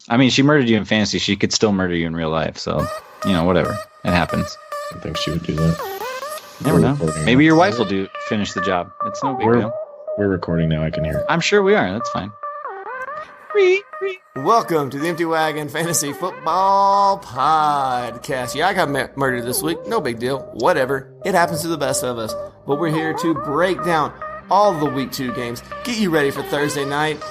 I mean, she murdered you in fantasy. She could still murder you in real life. So, whatever. It happens. I think she would do that. Never know. Maybe your wife will finish the job. It's no big deal. We're recording now. I can hear it. I'm sure we are. That's fine. Welcome to the Empty Wagon Fantasy Football Podcast. Yeah, I got murdered this week. No big deal. Whatever. It happens to the best of us. But we're here to break down all the Week 2 games. Get you ready for Thursday night.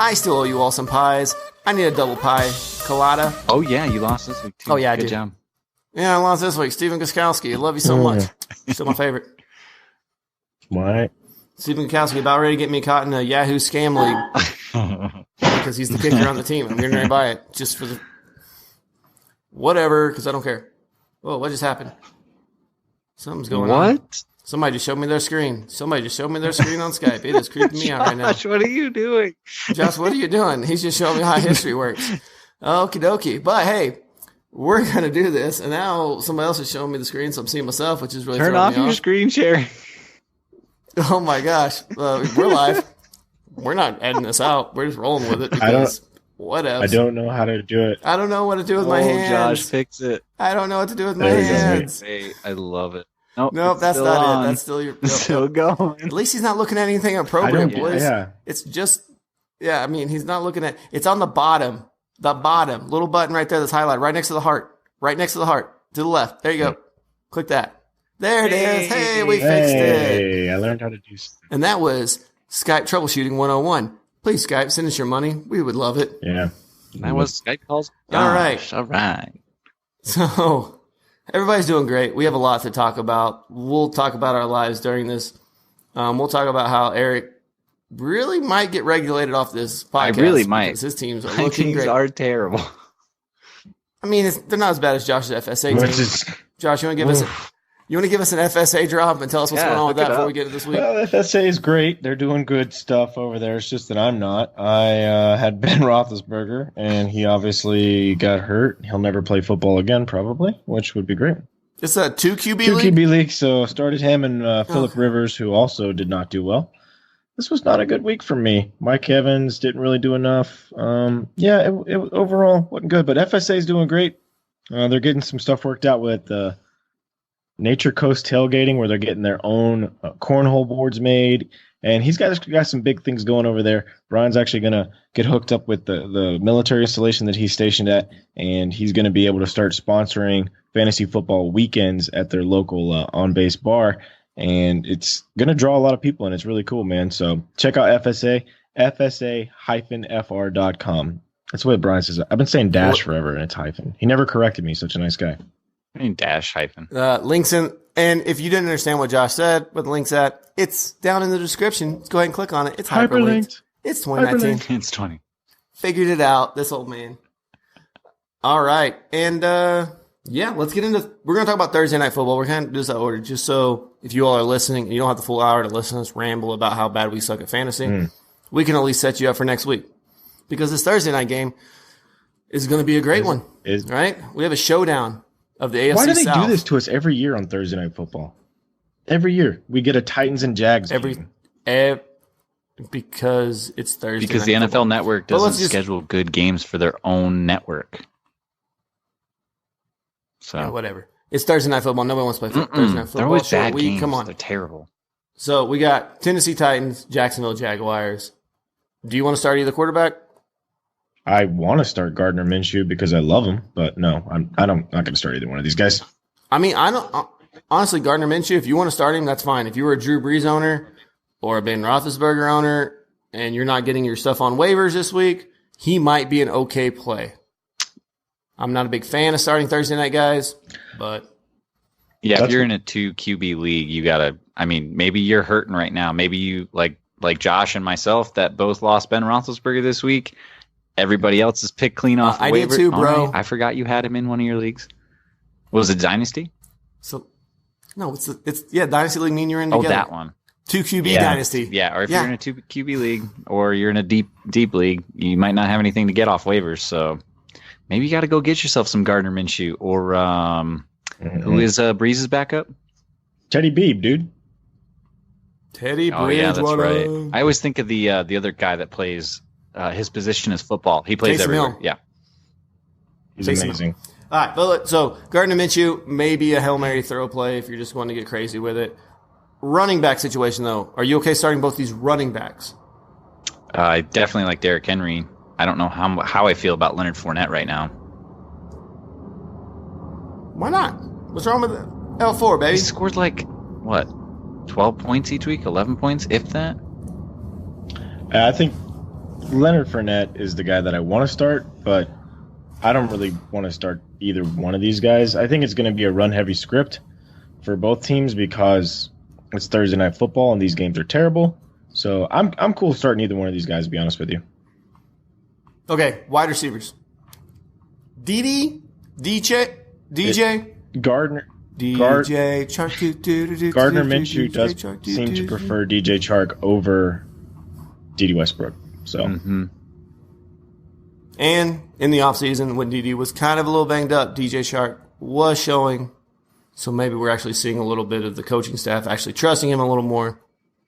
I still owe you all some pies. I need a double pie colada. Oh, yeah. You lost this week, too. Oh, yeah, I did. Good job. Yeah, I lost this week. Steven Gostkowski. I love you so much. Still my favorite. Why? Steven Gostkowski about ready to get me caught in a Yahoo scam league. Because he's the kicker on the team. I'm going to buy it just for the whatever, because I don't care. Whoa, what just happened? Something's going on. What? Somebody just showed me their screen. Somebody just showed me their screen on Skype. It is creeping me out right now. Josh, what are you doing? Josh, what are you doing? He's just showing me how history works. Okie dokie. But hey, we're going to do this. And now somebody else is showing me the screen, so I'm seeing myself, which is really Turn off your screen share. Oh my gosh. We're live. We're not editing this out. We're just rolling with it because what else? I don't know how to do it. I don't know what to do with my hands. Josh, fix it. I don't know what to do with my hands. Hey, I love it. Nope, that's not on. it. That's still your. Still going. At least he's not looking at anything appropriate, boys. Yeah. It's just, I mean, he's not looking at. It's on the bottom little button right there that's highlighted, right next to the heart, to the left. There you go. Click that. There it is. Hey, we fixed it. Hey, I learned how to do stuff. And that was Skype Troubleshooting 101. Please, Skype, send us your money. We would love it. Yeah. That was Skype calls. All right. All right. So, everybody's doing great. We have a lot to talk about. We'll talk about our lives during this. We'll talk about how Eric really might get regulated off this podcast. I really might. Because his teams are My looking teams great. are terrible. I mean, they're not as bad as Josh's FSA team. Josh, you want to give us an FSA drop and tell us what's going on with that before we get into this week? Well, FSA is great. They're doing good stuff over there. It's just that I'm not. I had Ben Roethlisberger, and he obviously got hurt. He'll never play football again, probably, which would be great. It's a 2 QB league? 2 QB league, so started him and Phillip Rivers, who also did not do well. This was not a good week for me. Mike Evans didn't really do enough. It overall wasn't good, but FSA is doing great. They're getting some stuff worked out with Nature Coast tailgating, where they're getting their own cornhole boards made, and he's got some big things going over there. Brian's actually going to get hooked up with the military installation that he's stationed at, and he's going to be able to start sponsoring fantasy football weekends at their local on-base bar, and it's going to draw a lot of people, and it's really cool, man. So check out FSA, FSA-FR.com. That's what Brian says. I've been saying dash forever, and it's hyphen. He never corrected me. Such a nice guy. I mean, dash hyphen. Links in, and if you didn't understand what Josh said, what the link's at, it's down in the description. Let's go ahead and click on it. It's hyperlinked. It's 2019. It's 20. Figured it out, this old man. All right. And, let's get into, we're going to talk about Thursday Night Football. We're kind of do this out of order, just so if you all are listening, and you don't have the full hour to listen to us ramble about how bad we suck at fantasy, we can at least set you up for next week. Because this Thursday night game is going to be a great one, right? We have a showdown of the AFC South. Why do they do this to us every year on Thursday Night Football? Every year. We get a Titans and Jags game. Because it's Thursday Because the NFL Network doesn't schedule good games for their own network. So whatever. It's Thursday Night Football. Nobody wants to play Thursday Night Football. They're always bad games. games. Come on. They're terrible. So we got Tennessee Titans, Jacksonville Jaguars. Do you want to start either quarterback? I want to start Gardner Minshew because I love him, but no, I'm not going to start either one of these guys. I mean, I don't honestly. Gardner Minshew, if you want to start him, that's fine. If you were a Drew Brees owner or a Ben Roethlisberger owner, and you're not getting your stuff on waivers this week, he might be an okay play. I'm not a big fan of starting Thursday night guys, but yeah, if you're in a 2 QB league, you gotta. I mean, maybe you're hurting right now. Maybe you like Josh and myself that both lost Ben Roethlisberger this week. Everybody else is picked clean off. I waiver. did too, bro. Right. I forgot you had him in one of your leagues. Was it Dynasty? So, no, it's Dynasty League. Me and you're in together. Oh, that one. 2 QB Dynasty. Yeah, or if you're in a 2 QB league, or you're in a deep league, you might not have anything to get off waivers. So maybe you got to go get yourself some Gardner Minshew, or who is Breeze's backup? Teddy Beebe, dude. Teddy Bridgewater. Oh yeah, that's right. I always think of the other guy that plays his position is football. He plays Taysom everywhere. Hill. Yeah. He's amazing. All right, but so Gardner Minshew, maybe a Hail Mary throw play if you're just wanting to get crazy with it. Running back situation, though. Are you okay starting both these running backs? I definitely like Derrick Henry. I don't know how I feel about Leonard Fournette right now. Why not? What's wrong with L4, baby? He scored 12 points each week, 11 points, if that. I think Leonard Fournette is the guy that I want to start, but I don't really want to start either one of these guys. I think it's going to be a run-heavy script for both teams because it's Thursday Night Football and these games are terrible. So I'm cool starting either one of these guys, to be honest with you. Okay, wide receivers. DJ, Gardner Chark. Gardner Minshew does seem to prefer DJ Chark over Dede Westbrook. So, And in the offseason, when Dede was kind of a little banged up, DJ Chark was showing. So maybe we're actually seeing a little bit of the coaching staff actually trusting him a little more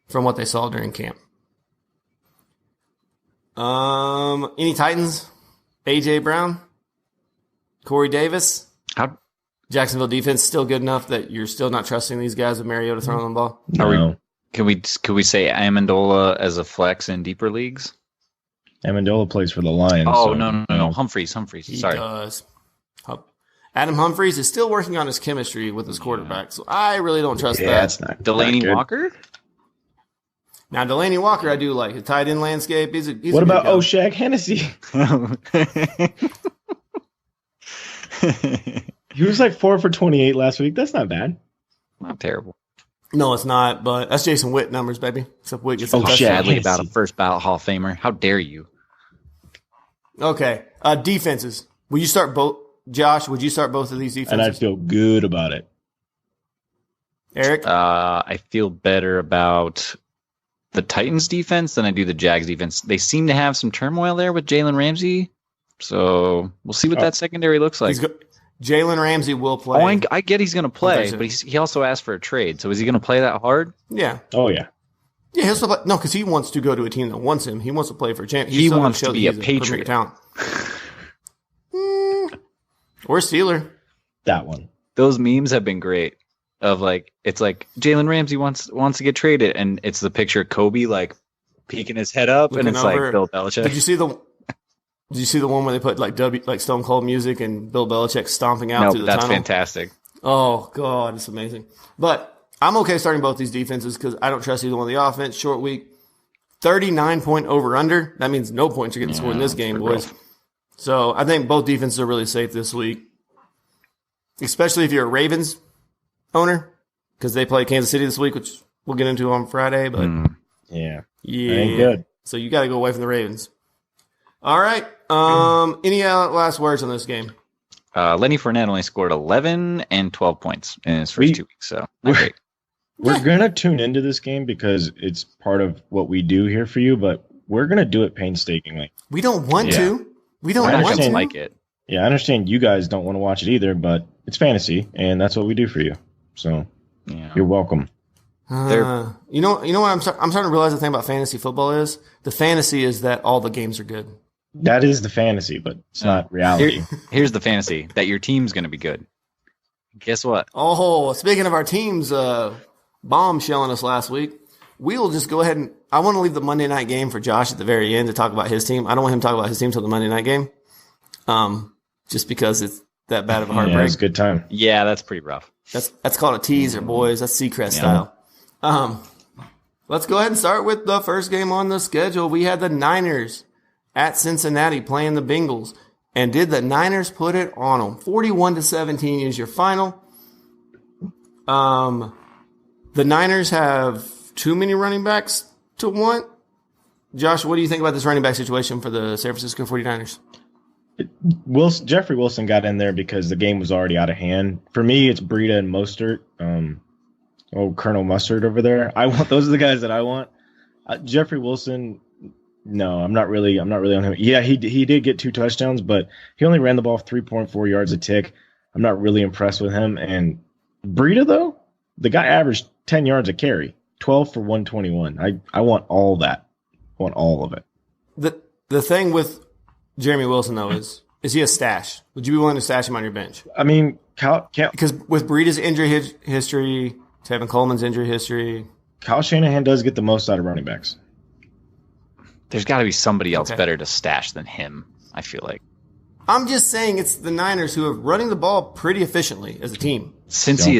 from what they saw during camp. Any Titans? A.J. Brown? Corey Davis? How Jacksonville defense still good enough that you're still not trusting these guys with Mariota throwing the ball? no. Can we say Amendola as a flex in deeper leagues? Amendola plays for the Lions. Oh, so, no. Humphreys. He Sorry. does. Adam Humphries is still working on his chemistry with his quarterback, so I really don't trust that. That's not Delaney not good. Walker? Now, Delaney Walker, I do like. The tight end landscape, he's What about Shaq Hennessy? He was 4 for 28 last week. That's not bad. Not terrible. No, it's not, but that's Jason Witt numbers, baby. Except Witt gets a touchdown. Sadly about a first ballot Hall of Famer. How dare you? Okay. Defenses. Will you start both? Josh, would you start both of these defenses? And I feel good about it. Eric? I feel better about the Titans defense than I do the Jags defense. They seem to have some turmoil there with Jalen Ramsey. So we'll see what that secondary looks like. Jalen Ramsey will play. Oh, I get he's going to play, but he also asked for a trade. So is he going to play that hard? Yeah. Oh, yeah. Yeah, he'll still play. No, because he wants to go to a team that wants him. He wants to play for a champ. He wants to be a Patriot. Or a Steeler. That one. Those memes have been great. Of it's like Jalen Ramsey wants to get traded, and it's the picture of Kobe peeking his head up, Looking and it's over. like Bill Belichick. Did you see the one where they put Stone Cold music and Bill Belichick stomping out through the tunnel? That's fantastic. Oh God, it's amazing. But I'm okay starting both these defenses because I don't trust either one of the offense. Short week, 39-point over under. That means no points are getting scored in this game, boys. Rough. So I think both defenses are really safe this week, especially if you're a Ravens owner because they play Kansas City this week, which we'll get into on Friday. But Yeah. yeah, Ain't good. So you got to go away from the Ravens. All right. Any last words on this game? Lenny Fournette only scored 11 and 12 points in his first 2 weeks. So not great. We're going to tune into this game because it's part of what we do here for you, but we're going to do it painstakingly. We don't want to. We don't I want to. like it. Yeah, I understand you guys don't want to watch it either, but it's fantasy, and that's what we do for you. So you're welcome. You know what I'm starting to realize the thing about fantasy football is? The fantasy is that all the games are good. That is the fantasy, but it's not reality. Here's the fantasy, that your team's going to be good. Guess what? Oh, speaking of our teams bombshelling us last week, we will just go ahead and I want to leave the Monday night game for Josh at the very end to talk about his team. I don't want him to talk about his team till the Monday night game, just because it's that bad of a heartbreak. Yeah, it's a good time. Yeah, that's pretty rough. That's called a teaser, boys. That's Seacrest style. Let's go ahead and start with the first game on the schedule. We had the Niners at Cincinnati playing the Bengals. And did the Niners put it on them? 41-17 is your final. The Niners have too many running backs to want. Josh, what do you think about this running back situation for the San Francisco 49ers? Jeffrey Wilson got in there because the game was already out of hand. For me, it's Breida and Mostert. Colonel Mustard over there. Those are the guys that I want. Jeffrey Wilson, no, I'm not really on him. Yeah, he did get 2 touchdowns, but he only ran the ball 3.4 yards a tick. I'm not really impressed with him. And Breida, though, the guy averaged 10 yards a carry, 12 for 121. I want all that. I want all of it. The thing with Jeremy Wilson, though, is Is he a stash? Would you be willing to stash him on your bench? I mean, because with Brees' injury history, Tevin Coleman's injury history, Kyle Shanahan does get the most out of running backs. There's got to be somebody else better to stash than him, I feel like. I'm just saying it's the Niners who are running the ball pretty efficiently as a team. Since he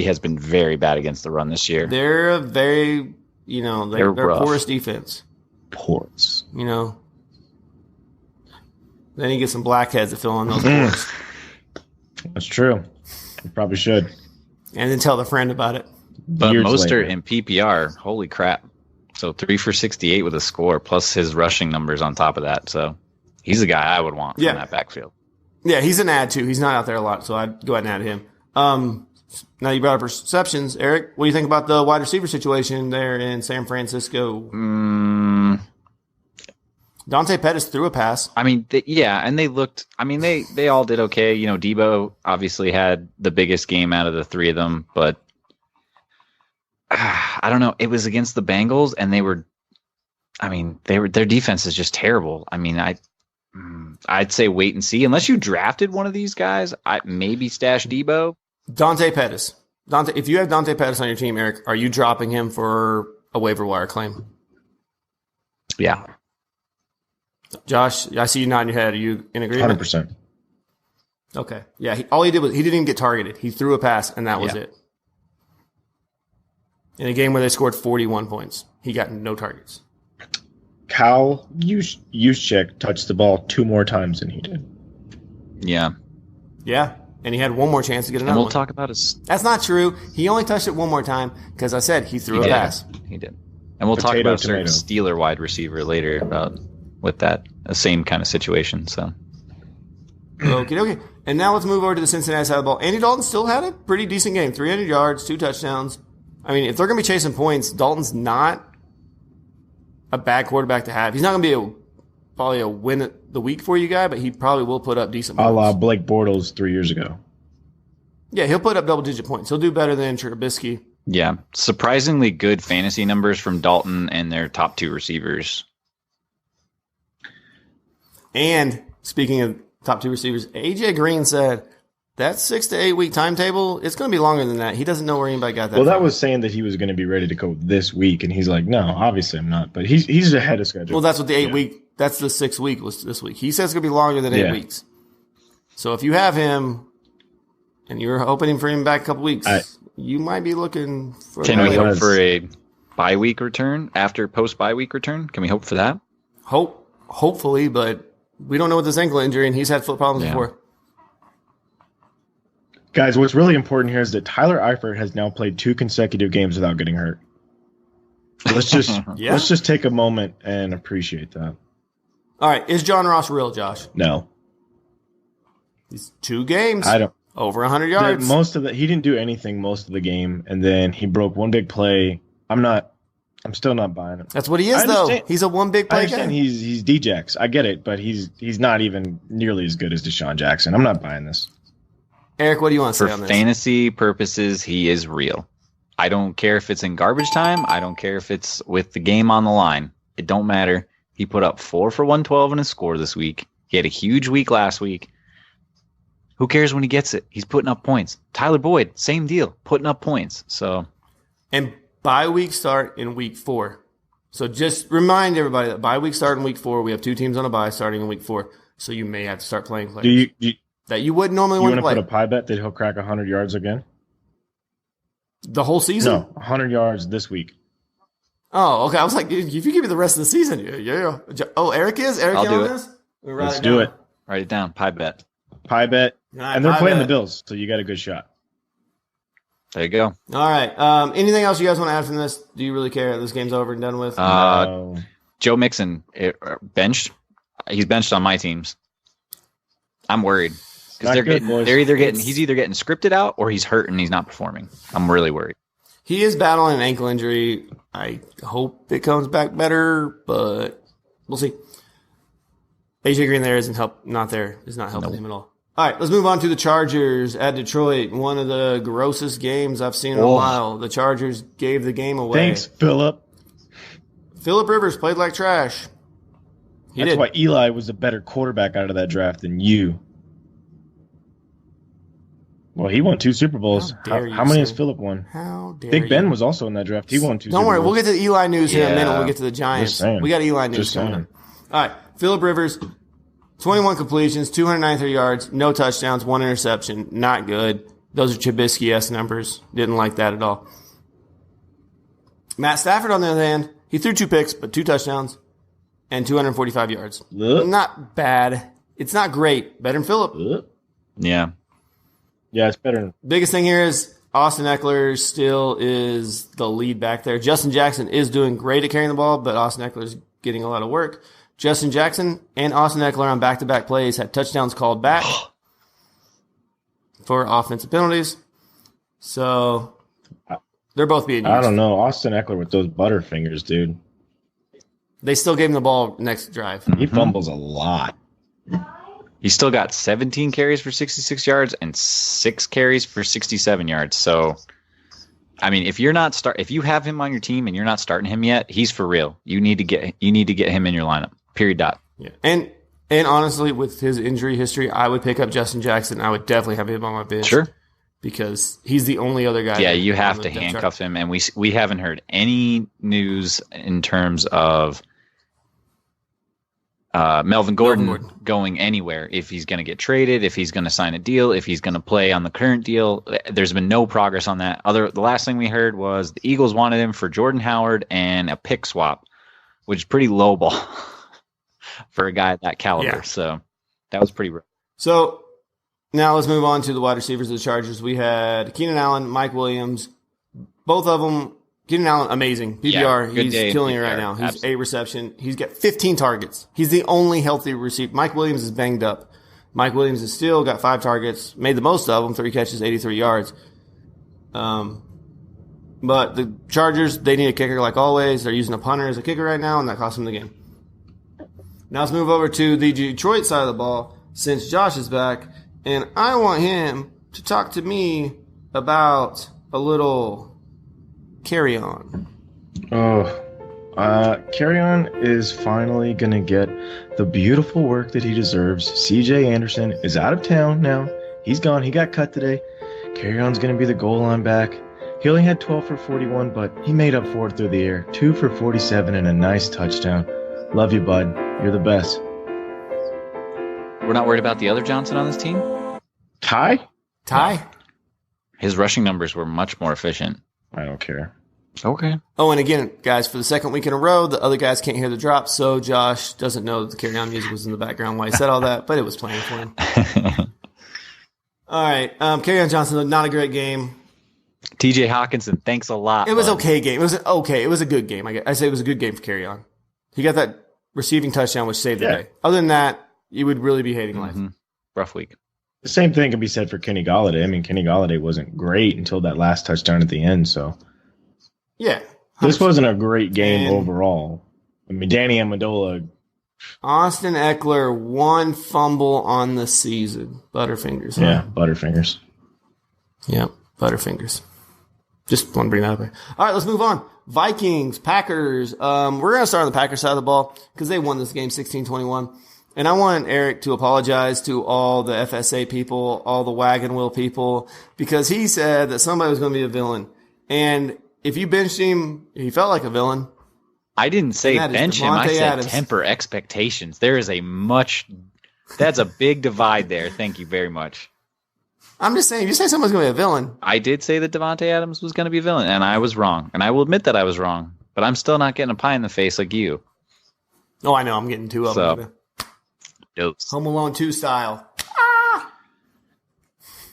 has been very bad against the run this year. They're a very, they're porous defense. Porous. Then you get some blackheads to fill in those pores. That's true. You probably should. And then tell the friend about it. But Mostert in PPR, holy crap. So 3 for 68 with a score, plus his rushing numbers on top of that. So he's the guy I would want from that backfield. Yeah, he's an ad too. He's not out there a lot, so I'd go ahead and add him. Now you brought up receptions. Eric, what do you think about the wide receiver situation there in San Francisco? Dante Pettis threw a pass. I mean, and they looked. I mean, they all did okay. Debo obviously had the biggest game out of the three of them, but I don't know. It was against the Bengals, and their defense is just terrible. I mean, I'd say wait and see. Unless you drafted one of these guys, I maybe stash Debo. Dante Pettis. If you have Dante Pettis on your team, Eric, are you dropping him for a waiver wire claim? Yeah. Josh, I see you nodding your head. Are you in agreement? 100%. Okay. Yeah. All he did was he didn't even get targeted. He threw a pass, and that was it. In a game where they scored 41 points, he got no targets. Kyle Juszczyk touched the ball 2 more times than he did. Yeah. Yeah. And he had one more chance to get another one. And we'll talk about his... That's not true. He only touched it one more time because I said he threw a pass. He did. And we'll talk about a certain Steeler wide receiver later about with that same kind of situation. So, okay. And now let's move over to the Cincinnati side of the ball. Andy Dalton still had a pretty decent game. 300 yards, 2 touchdowns. I mean, if they're going to be chasing points, Dalton's not a bad quarterback to have. He's not going to be probably a win the week for you guy, but he probably will put up decent points. A la Blake Bortles 3 years ago. Yeah, he'll put up double-digit points. He'll do better than Trubisky. Yeah, surprisingly good fantasy numbers from Dalton and their top 2 receivers. And speaking of top 2 receivers, AJ Green said that 6 to 8 week timetable, it's going to be longer than that. He doesn't know where anybody got that. Well, that was saying that he was going to be ready to go this week, and he's like, no, obviously I'm not. But he's ahead of schedule. Well, that's what the 8 week. That's the 6 week was this week. He says it's going to be longer than 8 weeks. So if you have him, and you're hoping for him back a couple weeks, you might be looking for. Can we hope for a bye week return after post bye week return? Can we hope for that? Hopefully, but we don't know with this ankle injury, and he's had foot problems before. Guys, what's really important here is that Tyler Eifert has now played 2 consecutive games without getting hurt. Let's just take a moment and appreciate that. All right, is John Ross real, Josh? No. He's 2 games. I don't. Over 100 yards. He didn't do anything most of the game, and then he broke one big play. I'm still not buying it. That's what he is, though. He's a one big play guy. I understand he's Djax. I get it, but he's not even nearly as good as Deshaun Jackson. I'm not buying this. Eric, what do you want to say on this? For fantasy purposes, he is real. I don't care if it's in garbage time. I don't care if it's with the game on the line. It don't matter. He put up 4 for 112 in his score this week. He had a huge week last week. Who cares when he gets it? He's putting up points. Tyler Boyd, same deal, putting up points. So, and bye week start in week 4. So just remind everybody that bye week start in week 4. We have 2 teams on a bye starting in week 4. So you may have to start playing players that you wouldn't normally want to play. You want to put a pie bet that he'll crack 100 yards again? The whole season? No, 100 yards this week. Oh, okay. I was like, if you give me the rest of the season, yeah. Oh, Eric is? Eric I'll do it. This? Let's do it. Write it down. Pie bet. Pie bet. And they're playing the Bills, so you got a good shot. There you go. All right. Anything else you guys want to add from this? Do you really care? This game's over and done with? No. Joe Mixon, benched. He's benched on my teams. I'm worried. Because he's either getting scripted out or he's hurt and he's not performing. I'm really worried. He is battling an ankle injury. I hope it comes back better, but we'll see. AJ Green there is not helping him at all. All right, let's move on to the Chargers at Detroit. One of the grossest games I've seen in a while. The Chargers gave the game away. Thanks, Phillip. Phillip Rivers played like trash. That's why Eli was a better quarterback out of that draft than you. Well, he won 2 Super Bowls. How many has Philip won? How dare Big Ben was also in that draft. He won 2 Super Bowls. Don't worry, we'll get to the Eli news here in a minute when we get to the Giants. We got Eli news coming up. All right, Philip Rivers, 21 completions, 293 yards, no touchdowns, 1 interception. Not good. Those are Trubisky-esque numbers. Didn't like that at all. Matt Stafford, on the other hand, he threw 2 picks, but 2 touchdowns and 245 yards. Not bad. It's not great. Better than Philip. Yeah. Yeah, it's better. Biggest thing here is Austin Eckler still is the lead back there. Justin Jackson is doing great at carrying the ball, but Austin Eckler is getting a lot of work. Justin Jackson and Austin Eckler on back-to-back plays had touchdowns called back for offensive penalties. So they're both being used. I don't know. Austin Eckler with those butterfingers, dude. They still gave him the ball next drive. He fumbles a lot. He still got 17 carries for 66 yards and 6 carries for 67 yards. So, I mean, if you have him on your team and you're not starting him yet, he's for real. You need to get him in your lineup. Period. Dot. Yeah. And honestly, with his injury history, I would pick up Justin Jackson. I would definitely have him on my bench. Sure. Because he's the only other guy. Yeah, you have to handcuff him, and we haven't heard any news in terms of Melvin Gordon going anywhere, if he's going to get traded, if he's going to sign a deal, if he's going to play on the current deal. There's been no progress on that. The last thing we heard was the Eagles wanted him for Jordan Howard and a pick swap, which is pretty low ball for a guy at that caliber. Yeah. So that was pretty rough. So now let's move on to the wide receivers of the Chargers. We had Keenan Allen, Mike Williams, both of them. Keenan Allen, amazing. PPR, he's killing it right now. He's absolutely. 8 reception. He's got 15 targets. He's the only healthy receiver. Mike Williams is banged up. Mike Williams has still got 5 targets, made the most of them, 3 catches, 83 yards. But the Chargers, they need a kicker like always. They're using a punter as a kicker right now, and that cost them the game. Now let's move over to the Detroit side of the ball, since Josh is back, and I want him to talk to me about a little Carry On. Carry On is finally going to get the beautiful work that he deserves. CJ Anderson is out of town now. He's gone. He got cut today. Carry On's going to be the goal line back. He only had 12 for 41, but he made up for it through the air. 2 for 47 and a nice touchdown. Love you, bud. You're the best. We're not worried about the other Johnson on this team? Ty? His rushing numbers were much more efficient. I don't care. Okay. Oh, and again, guys, for the second week in a row, the other guys can't hear the drop, so Josh doesn't know that the Carry On music was in the background while he said all that, but it was playing for him. All right. Carry On Johnson, not a great game. TJ Hawkinson, thanks a lot. It was an okay game. It was okay. It was a good game. I say it was a good game for Carry On. He got that receiving touchdown, which saved the day. Other than that, you would really be hating life. Rough week. The same thing can be said for Kenny Golladay. I mean, Kenny Golladay wasn't great until that last touchdown at the end, so. Yeah. 100%. This wasn't a great game overall. I mean, Danny Amendola. Austin Eckler, 1 fumble on the season. Butterfingers. Yeah, Butterfingers. Yeah, Butterfingers. Just want to bring that up here. All right, let's move on. Vikings, Packers. We're going to start on the Packers side of the ball because they won this game 16-21. And I want Eric to apologize to all the FSA people, all the wagon wheel people, because he said that somebody was going to be a villain. And if you benched him, he felt like a villain. I didn't say bench him. I said temper expectations. That's a big divide there. Thank you very much. I'm just saying, if you say someone's going to be a villain. I did say that Devontae Adams was going to be a villain, and I was wrong. And I will admit that I was wrong. But I'm still not getting a pie in the face like you. Oh, I know. I'm getting 2 of them. Dose. Home Alone 2 style.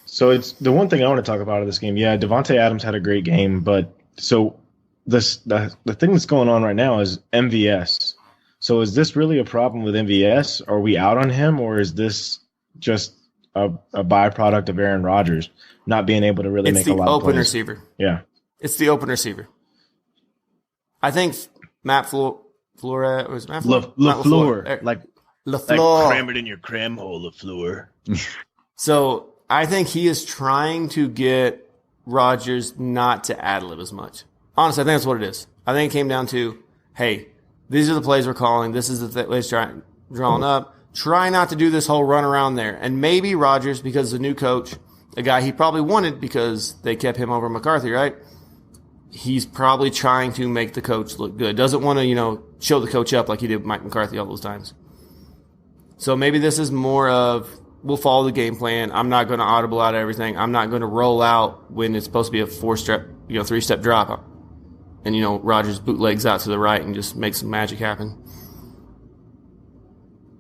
So it's the one thing I want to talk about of this game. Yeah, Devontae Adams had a great game, but so the thing that's going on right now is MVS. So is this really a problem with MVS? Are we out on him, or is this just a byproduct of Aaron Rodgers not being able to really make a lot of plays? It's the open receiver. Yeah. It's the open receiver. I think Matt LaFleur was Matt LaFleur. Like LaFleur. Cram it in your cram hole, LaFleur. So I think he is trying to get Rodgers not to ad-lib as much. Honestly, I think that's what it is. I think it came down to, hey, these are the plays we're calling. This is the way it's trying. drawn up. Try not to do this whole run around there. And maybe Rodgers, because the new coach, a guy he probably wanted because they kept him over McCarthy, right? He's probably trying to make the coach look good. Doesn't want to, show the coach up like he did with Mike McCarthy all those times. So maybe this is more of, we'll follow the game plan. I'm not going to audible out everything. I'm not going to roll out when it's supposed to be a 4-step, 3-step drop. And, Rodgers bootlegs out to the right and just makes some magic happen.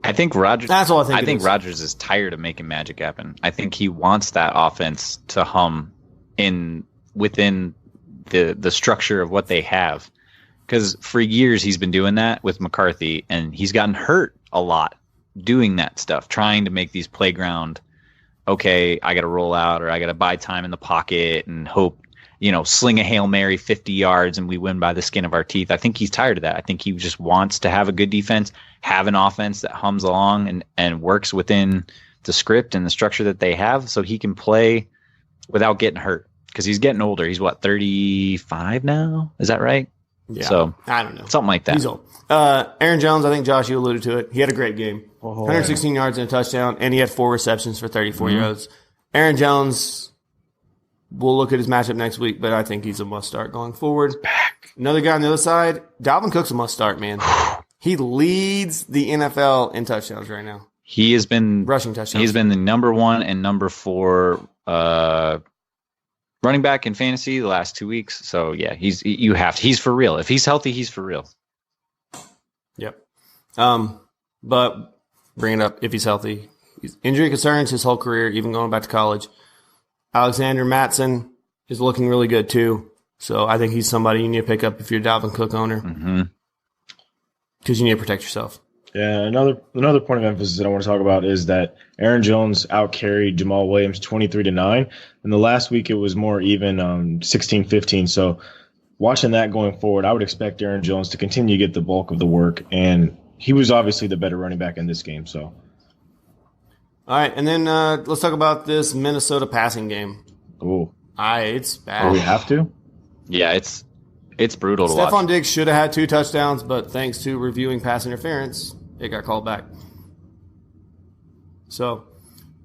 I think Rodgers. That's all I think. Rodgers is tired of making magic happen. I think he wants that offense to hum within the structure of what they have. Because for years he's been doing that with McCarthy, and he's gotten hurt a lot doing that stuff, trying to make these playground. Okay, I got to roll out, or I got to buy time in the pocket and hope. Sling a Hail Mary 50 yards and we win by the skin of our teeth. I think he's tired of that. I think he just wants to have a good defense, have an offense that hums along and works within the script and the structure that they have so he can play without getting hurt. Because he's getting older. He's 35 now? Is that right? Yeah. So I don't know. Something like that. He's old. Aaron Jones, I think Josh, you alluded to it. He had a great game. 116 yards and a touchdown, and he had 4 receptions for 34 yards. Aaron Jones, we'll look at his matchup next week, but I think he's a must-start going forward. Back. Another guy on the other side, Dalvin Cook's a must-start, man. He leads the NFL in touchdowns right now. He has been rushing touchdowns. He's been the number 1 and number 4 running back in fantasy the last 2 weeks. So yeah, he's for real. If he's healthy, he's for real. Yep. But bring it up if he's healthy. Injury concerns his whole career, even going back to college. Alexander Mattson is looking really good too. So I think he's somebody you need to pick up if you're a Dalvin Cook owner. Because you need to protect yourself. Yeah, another point of emphasis that I want to talk about is that Aaron Jones outcarried Jamal Williams 23-9. And the last week it was more even 16-15. So watching that going forward, I would expect Aaron Jones to continue to get the bulk of the work. And he was obviously the better running back in this game. So, all right, and then let's talk about this Minnesota passing game. Oh, it's bad. Do we have to? Yeah, it's brutal to watch. Stephon Diggs should have had 2 touchdowns, but thanks to reviewing pass interference, it got called back. So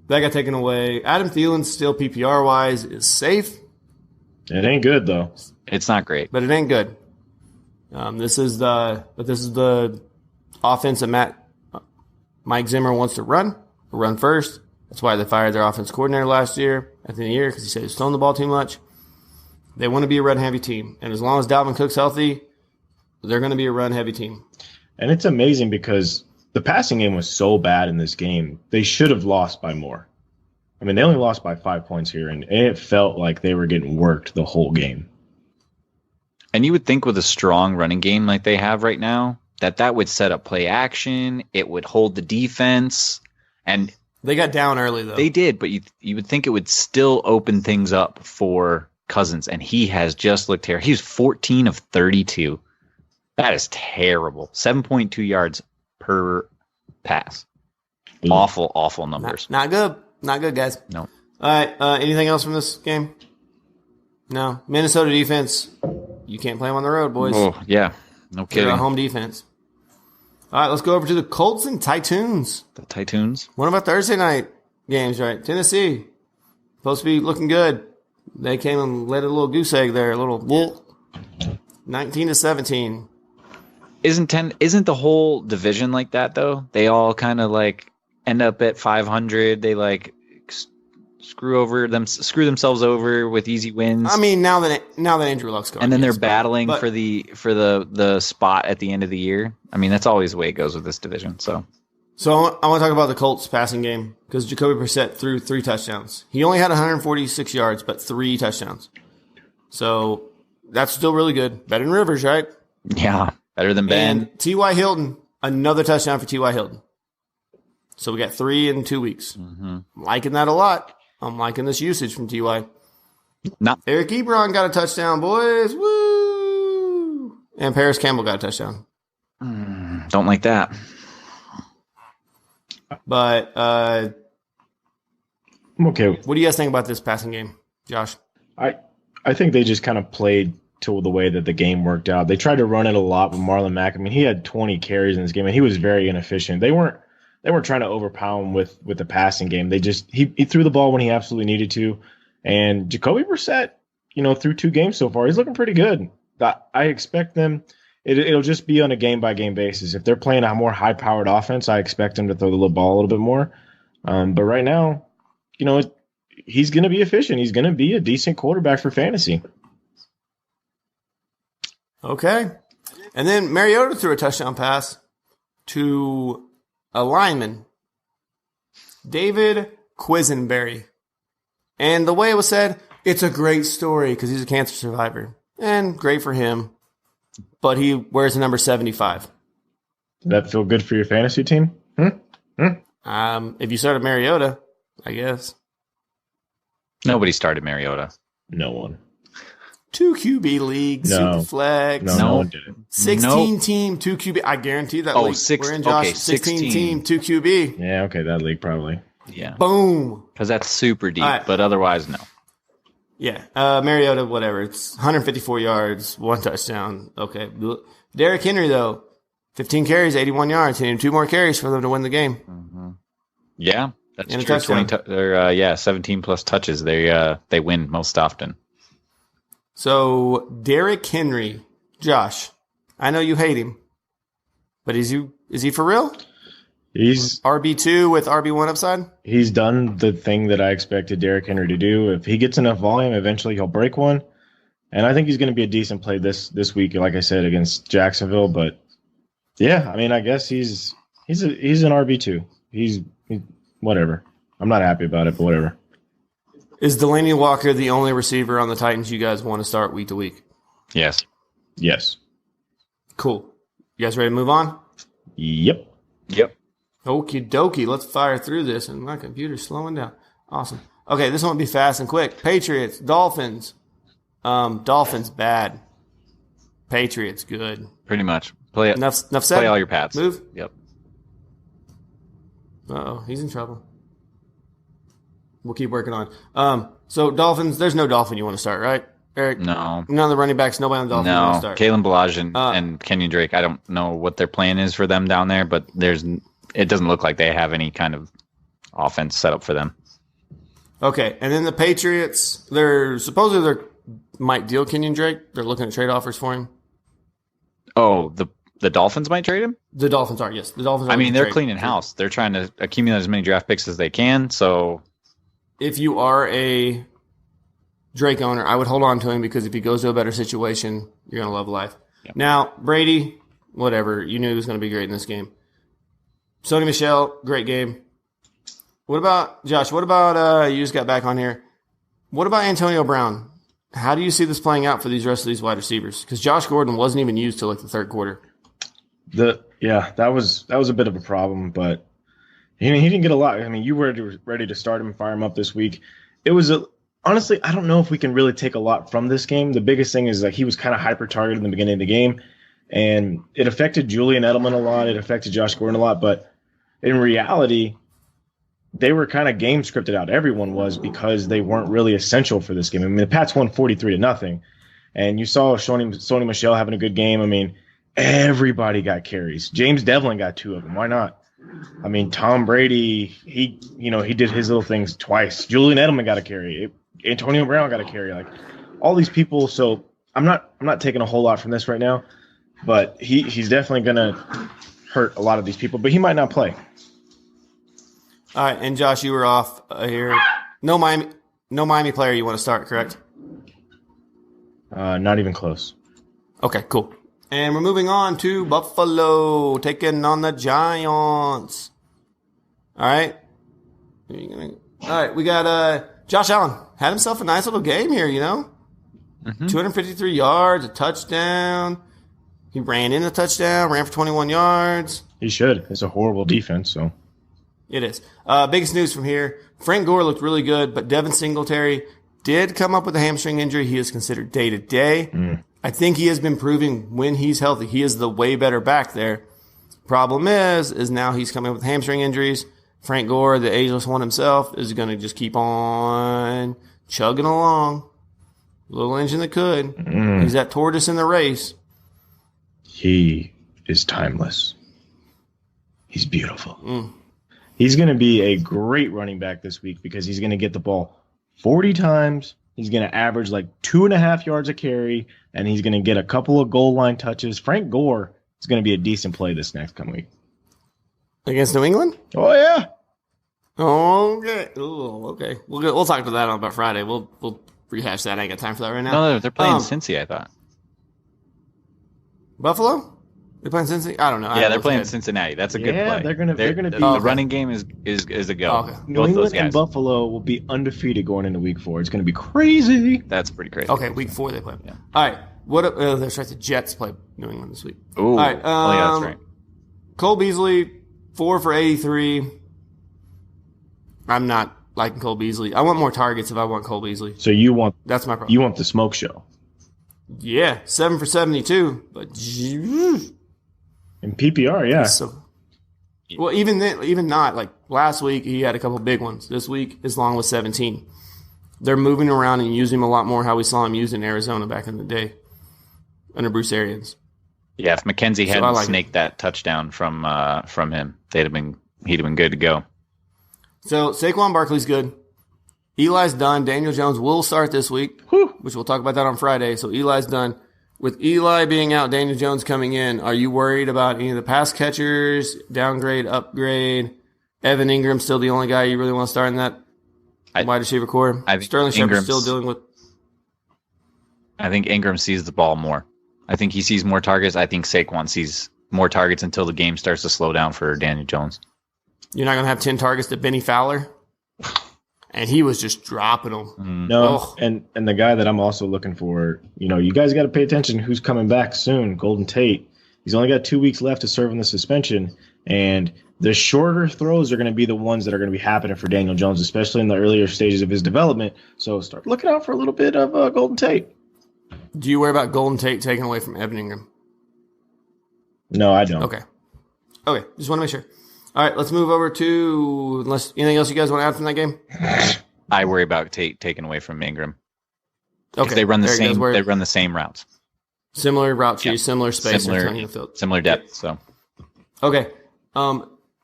that got taken away. Adam Thielen still PPR-wise is safe. It ain't good, though. It's not great. But it ain't good. This is the offense that Mike Zimmer wants to run first. That's why they fired their offense coordinator last year at the end of the year, because he said he was throwing the ball too much. They want to be a run-heavy team. And as long as Dalvin Cook's healthy, they're going to be a run-heavy team. And it's amazing because the passing game was so bad in this game. They should have lost by more. I mean, they only lost by 5 points here, and it felt like they were getting worked the whole game. And you would think with a strong running game like they have right now, that would set up play action. It would hold the defense. And they got down early, though. They did, but you would think it would still open things up for Cousins, and he has just looked terrible. He's 14 of 32. That is terrible. 7.2 yards per pass. Awful numbers. Not good. Not good, guys. No. All right. Anything else from this game? No. Minnesota defense. You can't play them on the road, boys. Oh, yeah. No kidding. They're a home defense. All right, let's go over to the Colts and Titans. The Titans. One of our Thursday night games, right? Tennessee. Supposed to be looking good. They came and let a little goose egg there. A little 19-17. Isn't the whole division like that, though? They all kind of like end up at 500. They like screw themselves over with easy wins. I mean, now that Andrew Luck's gone, and then they're battling for the spot at the end of the year. I mean, that's always the way it goes with this division. So I want to talk about the Colts passing game because Jacoby Brissett threw 3 touchdowns. He only had 146 yards, but 3 touchdowns. So that's still really good. Better than Rivers, right? Yeah, better than Ben. And T.Y. Hilton, another touchdown for T.Y. Hilton. So we got 3 in 2 weeks. Mm-hmm. I'm liking that a lot. I'm liking this usage from T.Y. Eric Ebron got a touchdown, boys. Woo! And Paris Campbell got a touchdown. Don't like that. But I'm okay. What do you guys think about this passing game, Josh? I think they just kind of played to the way that the game worked out. They tried to run it a lot with Marlon Mack. I mean, he had 20 carries in this game, and he was very inefficient. They weren't trying to overpower him with the passing game. They just he threw the ball when he absolutely needed to. And Jacoby Brissett, through 2 games so far, he's looking pretty good. I expect them. It'll just be on a game-by-game basis. If they're playing a more high-powered offense, I expect them to throw the ball a little bit more. But right now, he's going to be efficient. He's going to be a decent quarterback for fantasy. Okay. And then Mariota threw a touchdown pass to a lineman, David Quisenberry. And the way it was said, it's a great story because he's a cancer survivor. And great for him. But he wears the number 75. Did that feel good for your fantasy team? If you started Mariota, I guess. Nobody started Mariota. No one. 2 QB league, super flex. No one did it. 16 team, 2 QB. I guarantee that league. We're in Josh. Okay, 16 team, 2 QB. Yeah, okay, that league probably. Yeah. Boom. Because that's super deep, right. but otherwise, no. Yeah. Mariota, whatever. It's 154 yards, 1 touchdown. Okay. Derrick Henry, though, 15 carries, 81 yards. He needed 2 more carries for them to win the game. Mm-hmm. Yeah, that's and true. 17 plus touches. They win most often. So Derrick Henry, Josh, I know you hate him, but is he for real? He's RB2 with RB1 upside? He's done the thing that I expected Derrick Henry to do. If he gets enough volume, eventually he'll break one. And I think he's going to be a decent play this week, like I said, against Jacksonville. But yeah, I mean, I guess he's an RB2. He's whatever. I'm not happy about it, but whatever. Is Delaney Walker the only receiver on the Titans you guys want to start week to week? Yes. Yes. Cool. You guys ready to move on? Yep. Okie dokie. Let's fire through this. And my computer's slowing down. Awesome. Okay, this one will be fast and quick. Patriots, Dolphins. Dolphins, bad. Patriots, good. Pretty much. Play it. Enough said. Play all your pads. Move. Yep. Uh-oh, he's in trouble. We'll keep working on. So Dolphins, there's no Dolphin you want to start, right, Eric? No. None of the running backs, nobody on the Dolphins you want to start. Kalen Ballage and Kenyon Drake, I don't know what their plan is for them down there, but it doesn't look like they have any kind of offense set up for them. Okay, and then the Patriots, they're might deal Kenyon Drake. They're looking at trade offers for him. Oh, the Dolphins might trade him? The Dolphins are, yes. The Dolphins are. I mean, they're cleaning house. They're trying to accumulate as many draft picks as they can, so if you are a Drake owner, I would hold on to him because if he goes to a better situation, you're going to love life. Yep. Now, Brady, whatever. You knew he was going to be great in this game. Sony Michel, great game. What about, Josh, you just got back on here. What about Antonio Brown? How do you see this playing out for these rest of these wide receivers? Because Josh Gordon wasn't even used till like the third quarter. That was a bit of a problem, but he didn't get a lot. I mean, you were ready to start him and fire him up this week. It was honestly, I don't know if we can really take a lot from this game. The biggest thing is like he was kind of hyper targeted in the beginning of the game, and it affected Julian Edelman a lot. It affected Josh Gordon a lot, but in reality, they were kind of game scripted out. Everyone was, because they weren't really essential for this game. I mean, the Pats won 43-0, and you saw Sony Michel having a good game. I mean, everybody got carries. James Devlin got 2 of them. Why not? I mean, Tom Brady, he did his little things twice. Julian Edelman got a carry. Antonio Brown got a carry. Like all these people. So I'm not taking a whole lot from this right now, but he's definitely gonna hurt a lot of these people. But he might not play. All right, and Josh, you were off here. No Miami player you want to start, correct? Not even close. Okay, cool. And we're moving on to Buffalo, taking on the Giants. All right. All right, we got Josh Allen. Had himself a nice little game here, Mm-hmm. 253 yards, a touchdown. He ran in the touchdown, ran for 21 yards. He should. It's a horrible defense, so. It is. Biggest news from here. Frank Gore looked really good, but Devin Singletary did come up with a hamstring injury. He is considered day-to-day. I think he has been proving when he's healthy, he is the way better back there. Problem is now he's coming with hamstring injuries. Frank Gore, the ageless one himself, is going to just keep on chugging along. Little engine that could. Mm. He's that tortoise in the race. He is timeless. He's beautiful. Mm. He's going to be a great running back this week because he's going to get the ball 40 times. He's going to average like 2.5 yards a carry, and he's going to get a couple of goal line touches. Frank Gore is going to be a decent play this next coming week. Against New England? Oh, yeah. Okay. Ooh, okay. We'll talk to that on about Friday. We'll rehash that. I ain't got time for that right now. No, they're playing Cincy, I thought. Buffalo? They're playing Cincinnati? I don't know. Yeah, they're playing Cincinnati. That's a good play. They're gonna be the running game is a go. Oh, okay. New England and Buffalo will be undefeated going into week 4. It's gonna be crazy. That's pretty crazy. Okay, week 4 they play. Yeah. All right. That's right. The Jets play New England this week. Ooh. All right. Yeah, that's right. Cole Beasley, 4 for 83. I'm not liking Cole Beasley. I want more targets if I want Cole Beasley. So that's my problem. You want the smoke show. Yeah, 7 for 72, but In PPR, yeah. so well, even then, even not like last week he had a couple big ones. This week his long was 17. They're moving around and using him a lot more how we saw him used in Arizona back in the day under Bruce Arians. Yeah, if McKenzie hadn't snaked that touchdown from him, he'd have been good to go. So Saquon Barkley's good. Eli's done. Daniel Jones will start this week, which we'll talk about that on Friday. So Eli's done. With Eli being out, Daniel Jones coming in, are you worried about any of the pass catchers, downgrade, upgrade? Evan Ingram still the only guy you really want to start in that wide receiver core? I think Sterling Shepard's still dealing with. I think Ingram sees the ball more. I think he sees more targets. I think Saquon sees more targets until the game starts to slow down for Daniel Jones. You're not going to have 10 targets to Benny Fowler? And he was just dropping them. No, and the guy that I'm also looking for, you guys got to pay attention who's coming back soon, Golden Tate. He's only got 2 weeks left to serve in the suspension, and the shorter throws are going to be the ones that are going to be happening for Daniel Jones, especially in the earlier stages of his development. So start looking out for a little bit of Golden Tate. Do you worry about Golden Tate taken away from Evan Ingram? No, I don't. Okay, just want to make sure. All right, let's move over to unless anything else you guys want to add from that game. I worry about Tate taken away from Ingram. Okay, they run the same. They run the same routes. Similar route tree, similar space, similar depth. So, okay.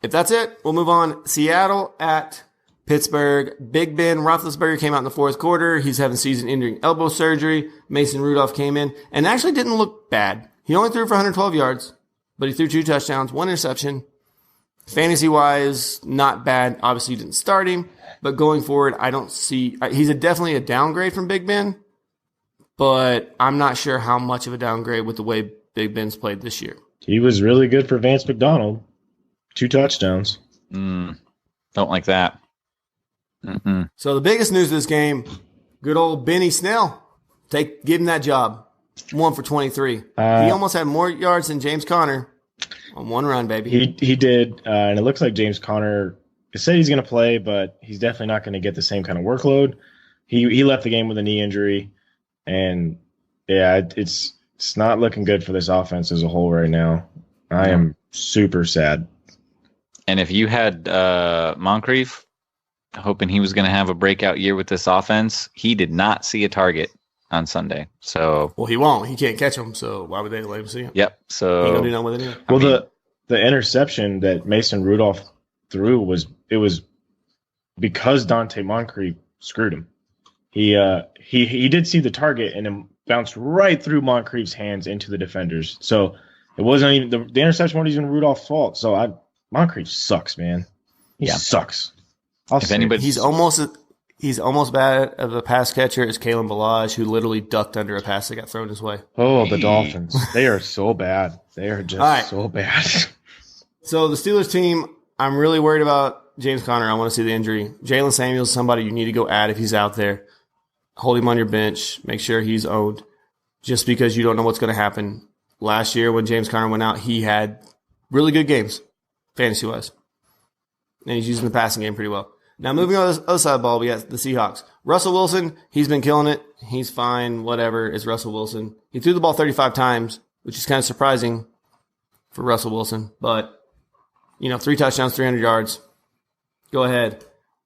If that's it, we'll move on. Seattle at Pittsburgh. Big Ben Roethlisberger came out in the fourth quarter. He's having season-ending elbow surgery. Mason Rudolph came in and actually didn't look bad. He only threw for 112 yards, but he threw 2 touchdowns, 1 interception. Fantasy-wise, not bad. Obviously, you didn't start him, but going forward, I don't see – he's definitely a downgrade from Big Ben, but I'm not sure how much of a downgrade with the way Big Ben's played this year. He was really good for Vance McDonald. 2 touchdowns. Don't like that. Mm-mm. So the biggest news of this game, good old Benny Snell. Give him that job. 1 for 23. He almost had more yards than James Conner. On 1 run, baby. He did, and it looks like James Conner said he's going to play, but he's definitely not going to get the same kind of workload. He left the game with a knee injury, and yeah, it's not looking good for this offense as a whole right now. I am super sad. And if you had Moncrief, hoping he was going to have a breakout year with this offense, he did not see a target on Sunday. So he won't. He can't catch him. So why would they let him see him? Yep. So he don't do nothing with it anyway. Well, the interception that Mason Rudolph threw was because Dante Moncrief screwed him. He did see the target and it bounced right through Moncrief's hands into the defenders. So it wasn't even the interception wasn't even Rudolph's fault. So Moncrief sucks, man. He sucks. He's almost bad of a pass catcher as Kalen Ballage, who literally ducked under a pass that got thrown his way. Oh, the Dolphins. They are so bad. They are just so bad. So the Steelers team, I'm really worried about James Conner. I want to see the injury. Jalen Samuels is somebody you need to go add if he's out there. Hold him on your bench. Make sure he's owned. Just because you don't know what's going to happen. Last year when James Conner went out, he had really good games, fantasy-wise. And he's using the passing game pretty well. Now, moving on to the other side of the ball, we got the Seahawks. Russell Wilson, he's been killing it. He's fine, whatever. It's Russell Wilson. He threw the ball 35 times, which is kind of surprising for Russell Wilson. But, 3 touchdowns, 300 yards. Go ahead.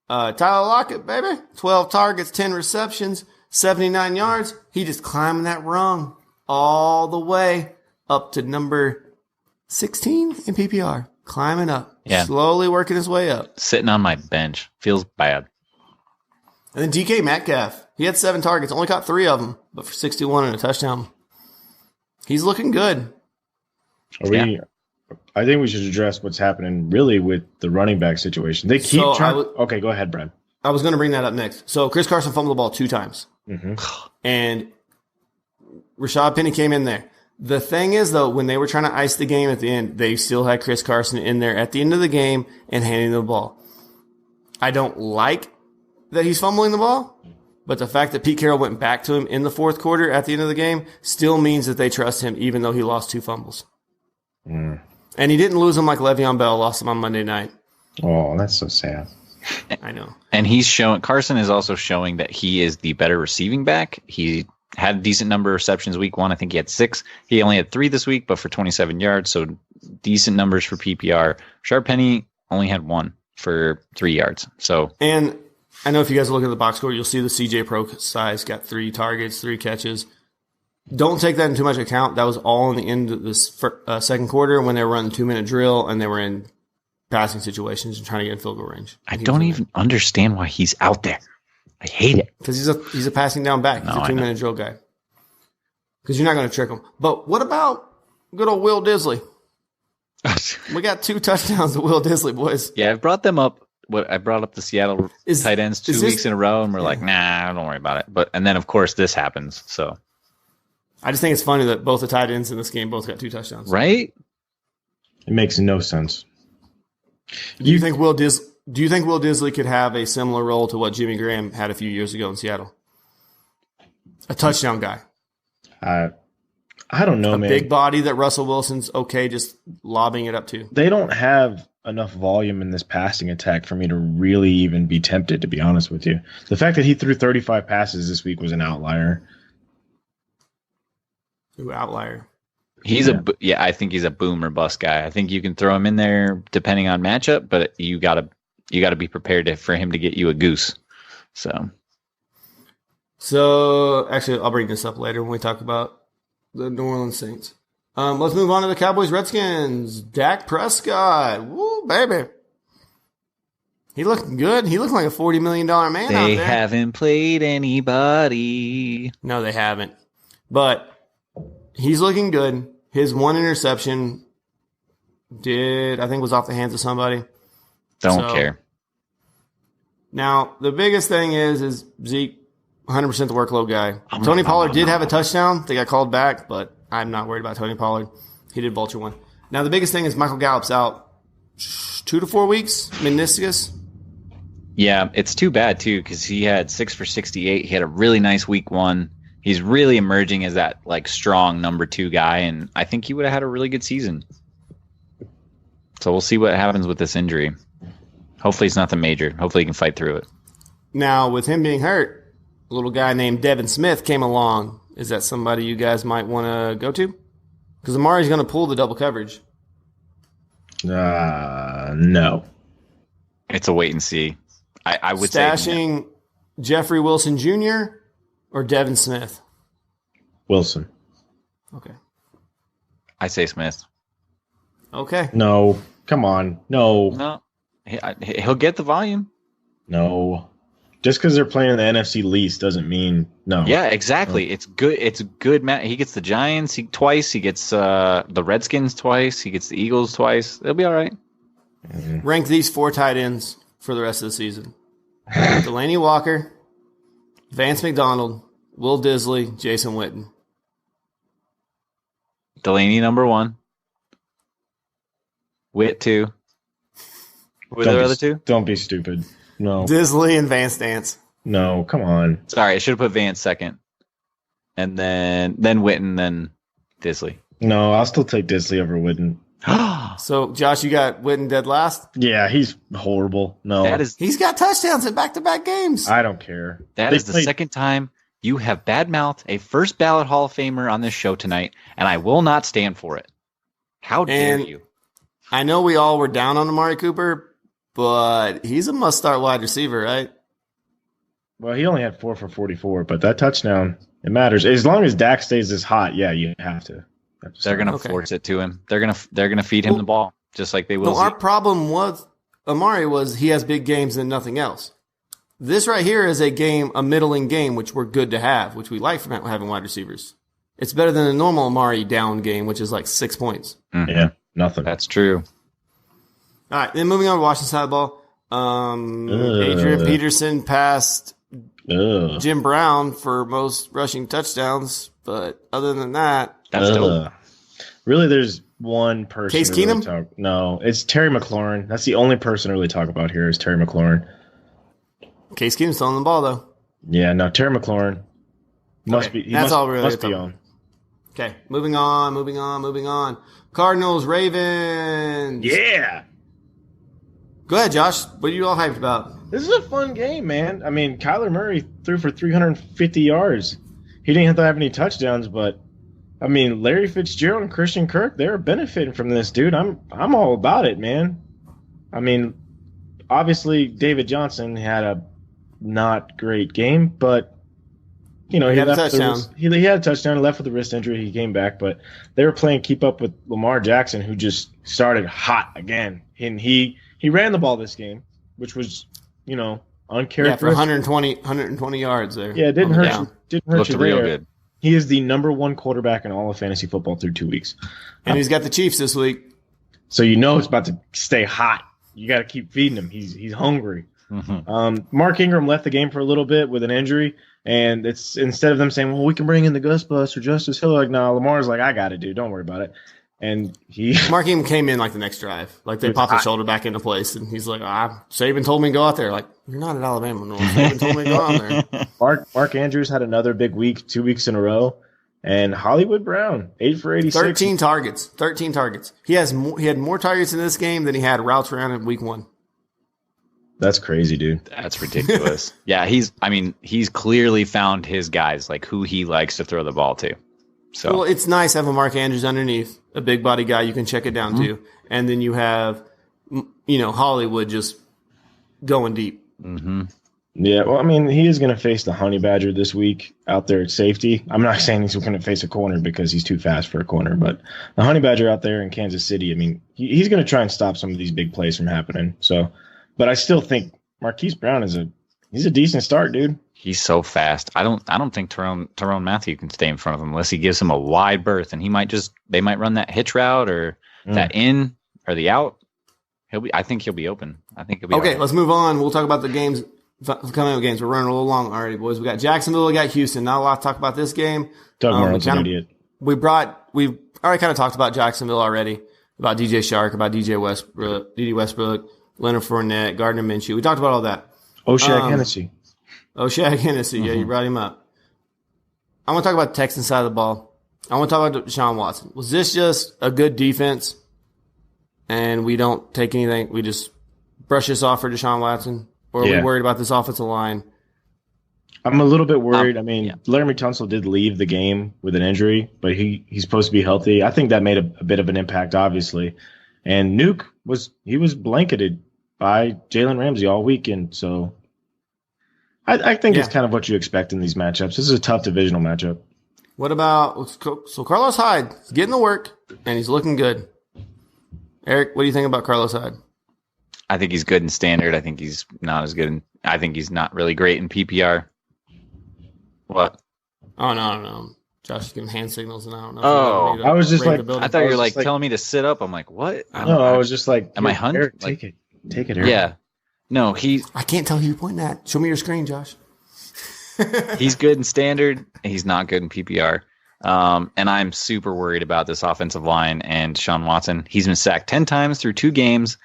Tyler Lockett, baby. 12 targets, 10 receptions. 79 yards. He just climbing that rung all the way up to number 16 in PPR. Climbing up. Yeah. Slowly working his way up. Sitting on my bench. Feels bad. And then DK Metcalf. He had 7 targets. Only caught 3 of them, but for 61 and a touchdown. He's looking good. I think we should address what's happening really with the running back situation. They keep trying. Okay, go ahead, Brad. I was going to bring that up next. So Chris Carson fumbled the ball 2 times. Mm-hmm. And Rashad Penny came in there. The thing is, though, when they were trying to ice the game at the end, they still had Chris Carson in there at the end of the game and handing the ball. I don't like that he's fumbling the ball, but the fact that Pete Carroll went back to him in the fourth quarter at the end of the game still means that they trust him, even though he lost 2 fumbles. Mm. And he didn't lose him like Le'Veon Bell lost him on Monday night. Oh, that's so sad. I know. And Carson is also showing that he is the better receiving back. He had a decent number of receptions week 1. I think he had 6. He only had 3 this week, but for 27 yards. So decent numbers for PPR. Sharp Penny only had 1 for 3 yards. So, and I know if you guys look at the box score, you'll see the CJ Pro size got 3 targets, 3 catches. Don't take that into much account. That was all in the end of this second quarter when they were running 2-minute drill and they were in passing situations and trying to get in field goal range. I don't even understand why he's out there. I hate it. Because he's a passing down back. He's a 2-minute drill guy. Because you're not going to trick him. But what about good old Will Disley? We got 2 touchdowns to Will Disley, boys. Yeah, I've brought them up. I brought up the Seattle tight ends 2 weeks in a row, and we're like, nah, don't worry about it. And then, of course, this happens. So I just think it's funny that both the tight ends in this game both got 2 touchdowns. Right? It makes no sense. Do you think Will Disley could have a similar role to what Jimmy Graham had a few years ago in Seattle? A touchdown guy. I don't know, man. A big body that Russell Wilson's okay just lobbing it up to. They don't have enough volume in this passing attack for me to really even be tempted, to be honest with you. The fact that he threw 35 passes this week was an outlier. Ooh, outlier. I think he's a boom or bust guy. I think you can throw him in there depending on matchup, but you gotta be prepared for him to get you a goose. So actually, I'll bring this up later when we talk about the New Orleans Saints. Let's move on to the Cowboys Redskins. Dak Prescott, woo baby, he looked good. He looked like a $40 million man out there. They haven't played anybody. No, they haven't, but he's looking good. His 1 interception was off the hands of somebody. Don't care. Now, the biggest thing is Zeke, 100% the workload guy. Tony Pollard did have a touchdown. They got called back, but I'm not worried about Tony Pollard. He did vulture one. Now, the biggest thing is Michael Gallup's out 2 to 4 weeks, meniscus. Yeah, it's too bad, too, because he had 6 for 68. He had a really nice week 1. He's really emerging as that strong number 2 guy, and I think he would have had a really good season. So we'll see what happens with this injury. Hopefully it's nothing major. Hopefully he can fight through it. Now, with him being hurt, a little guy named Devin Smith came along. Is that somebody you guys might want to go to? Because Amari's going to pull the double coverage. No. It's a wait and see. I would Stashing say Jeffrey Wilson Jr. or Devin Smith? Wilson. Okay. I say Smith. Okay. No. Come on. No. He'll get the volume. No. Just because they're playing in the NFC least doesn't mean no. Yeah, exactly. No. It's good. It's good. He gets the Giants twice. He gets the Redskins twice. He gets the Eagles twice. They'll be all right. Mm-hmm. Rank these 4 tight ends for the rest of the season. Delaney Walker, Vance McDonald, Will Disley, Jason Witten. Delaney number 1. Witt 2. Were there other 2? Don't be stupid. No. Disley and Vance Dance. No, come on. Sorry, I should have put Vance second. And then Witten, then Disley. No, I'll still take Disley over Witten. So, Josh, you got Witten dead last? Yeah, he's horrible. No. He's got touchdowns in back-to-back games. I don't care. That is the second time you have badmouthed a first ballot Hall of Famer on this show tonight, and I will not stand for it. How dare you? I know we all were down on Amari Cooper, but he's a must-start wide receiver, right? Well, he only had 4 for 44, but that touchdown, it matters. As long as Dak stays this hot, yeah, you have to. They're going to force it to him. They're going to feed him the ball just like they will. No, our problem was Amari was he has big games and nothing else. This right here is a middling game, which we're good to have, which we like from having wide receivers. It's better than a normal Amari down game, which is like 6 points. Mm-hmm. Yeah, nothing. That's true. All right, then moving on to Washington side of the ball. Adrian Peterson passed Jim Brown for most rushing touchdowns, but other than that, that's dope. Really, there's one person. Case Keenum? No, it's Terry McLaurin. That's the only person to really talk about here is Terry McLaurin. Case Keenum's still on the ball, though. Yeah, no, Terry McLaurin must be. That's all really must be on. Okay, moving on. Cardinals, Ravens. Yeah. Go ahead, Josh. What are you all hyped about? This is a fun game, man. I mean, Kyler Murray threw for 350 yards. He didn't have to have any touchdowns, but I mean, Larry Fitzgerald and Christian Kirk, they're benefiting from this, dude. I'm all about it, man. I mean, obviously David Johnson had a not great game, but you know, he had a touchdown. He had a touchdown, left with a wrist injury. He came back, but they were playing keep up with Lamar Jackson, who just started hot again. And he ran the ball this game, which was, you know, uncharacteristic. Yeah, for 120 yards there. Yeah, it didn't hurt you. Didn't hurt Looked you real there. good. He is the number one quarterback in all of fantasy football through 2 weeks. And he's got the Chiefs this week. So you know it's about to stay hot. You got to keep feeding him. He's hungry. Mm-hmm. Mark Ingram left the game for a little bit with an injury, and it's instead of them saying, well, we can bring in the Gus Bus or Justice Hill, like, no, Lamar's like, I got it, dude. Don't worry about it. And Mark Ingram came in like the next drive. Like they popped his shoulder back into place, and he's like, Saban told me to go out there. Like, you're not at Alabama. No, Saban told me to go out there. Mark Andrews had another big week, 2 weeks in a row. And Hollywood Brown, 8 for 86. 13 targets. He had more targets in this game than he had routes around in week 1. That's crazy, dude. That's ridiculous. Yeah, he's clearly found his guys, like who he likes to throw the ball to. So well, it's nice having Mark Andrews underneath, a big body guy you can check it down to. And then you have, you know, Hollywood just going deep. Mm-hmm. Yeah, well, I mean, he is going to face the Honey Badger this week out there at safety. I'm not saying he's going to face a corner because he's too fast for a corner, but the Honey Badger out there in Kansas City, I mean, he's going to try and stop some of these big plays from happening. So, but I still think Marquise Brown he's a decent start, dude. He's so fast. I don't think Tyrone Matthew can stay in front of him unless he gives him a wide berth, and they might run that hitch route or that in or the out. I think he'll be open. Okay, let's move on. We'll talk about the games. Coming up games, we're running a little long already, boys. We got Jacksonville, we got Houston. Not a lot to talk about this game. Doug Martin's an idiot. We've already kind of talked about Jacksonville already, about DJ Shark, about DJ Westbrook, Leonard Fournette, Gardner Minshew. We talked about all that. Oshag Hennessy. Yeah, you brought him up. I want to talk about the Texans side of the ball. I want to talk about Deshaun Watson. Was this just a good defense and we don't take anything? We just brush this off for Deshaun Watson? Or are we worried about this offensive line? I'm a little bit worried. Laramie Tunsil did leave the game with an injury, but he's supposed to be healthy. I think that made a bit of an impact, obviously. And Nuke was blanketed by Jalen Ramsey all weekend. So I think it's kind of what you expect in these matchups. This is a tough divisional matchup. What about Carlos Hyde? He's getting the work, and he's looking good. Eric, what do you think about Carlos Hyde? I think he's good in standard. I think he's not as good I think he's not really great in PPR. What? Oh, no. Josh is giving hand signals, and I don't know. Oh, I was just like, I thought you were like telling me to sit up. I'm like, what? I was just like, am I hunched? Eric, like, take it, Eric. Yeah. No, I can't tell who you're pointing at. Show me your screen, Josh. He's good in standard. He's not good in PPR. And I'm super worried about this offensive line and Deshaun Watson. He's been sacked 10 times through 2 games.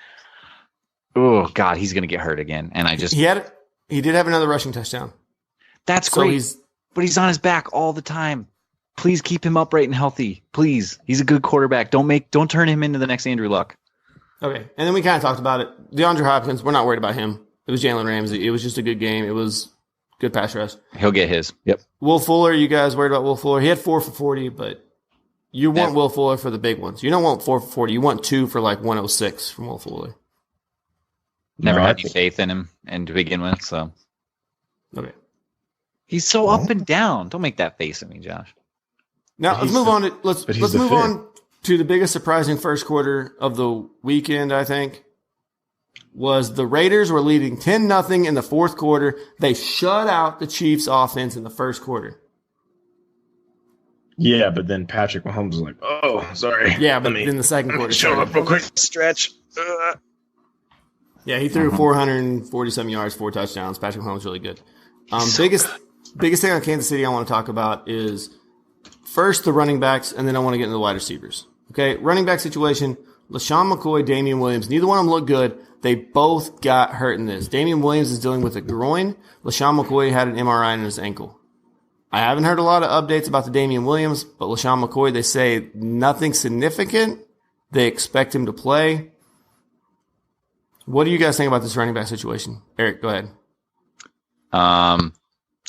Oh God, he's going to get hurt again. And he did have another rushing touchdown. That's great. But he's on his back all the time. Please keep him upright and healthy. Please. He's a good quarterback. Don't turn him into the next Andrew Luck. Okay. And then we kind of talked about it. DeAndre Hopkins, we're not worried about him. It was Jalen Ramsey. It was just a good game. It was good pass rush. He'll get his. Yep. Will Fuller, you guys worried about Will Fuller? He had 4 for 40, but you want Will Fuller for the big ones. You don't want 4 for 40. You want 2 for like 106 from Will Fuller. Never had any faith in him and to begin with, so. Okay. He's so up and down. Don't make that face at me, Josh. Now let's move on to the biggest surprising first quarter of the weekend. I think was the Raiders were leading 10-0 in the fourth quarter. They shut out the Chiefs' offense in the first quarter. Yeah, but then Patrick Mahomes was like, "Oh, sorry." Yeah, but in the second quarter, show up real quick. Stretch. Yeah, he threw 440-some yards, 4 touchdowns. Patrick Mahomes really good. Biggest thing on Kansas City I want to talk about is first the running backs, and then I want to get into the wide receivers. Okay, running back situation: LaShawn McCoy, Damian Williams. Neither one of them look good. They both got hurt in this. Damian Williams is dealing with a groin. LaShawn McCoy had an MRI in his ankle. I haven't heard a lot of updates about the Damian Williams, but LaShawn McCoy, they say nothing significant. They expect him to play. What do you guys think about this running back situation? Eric, go ahead. I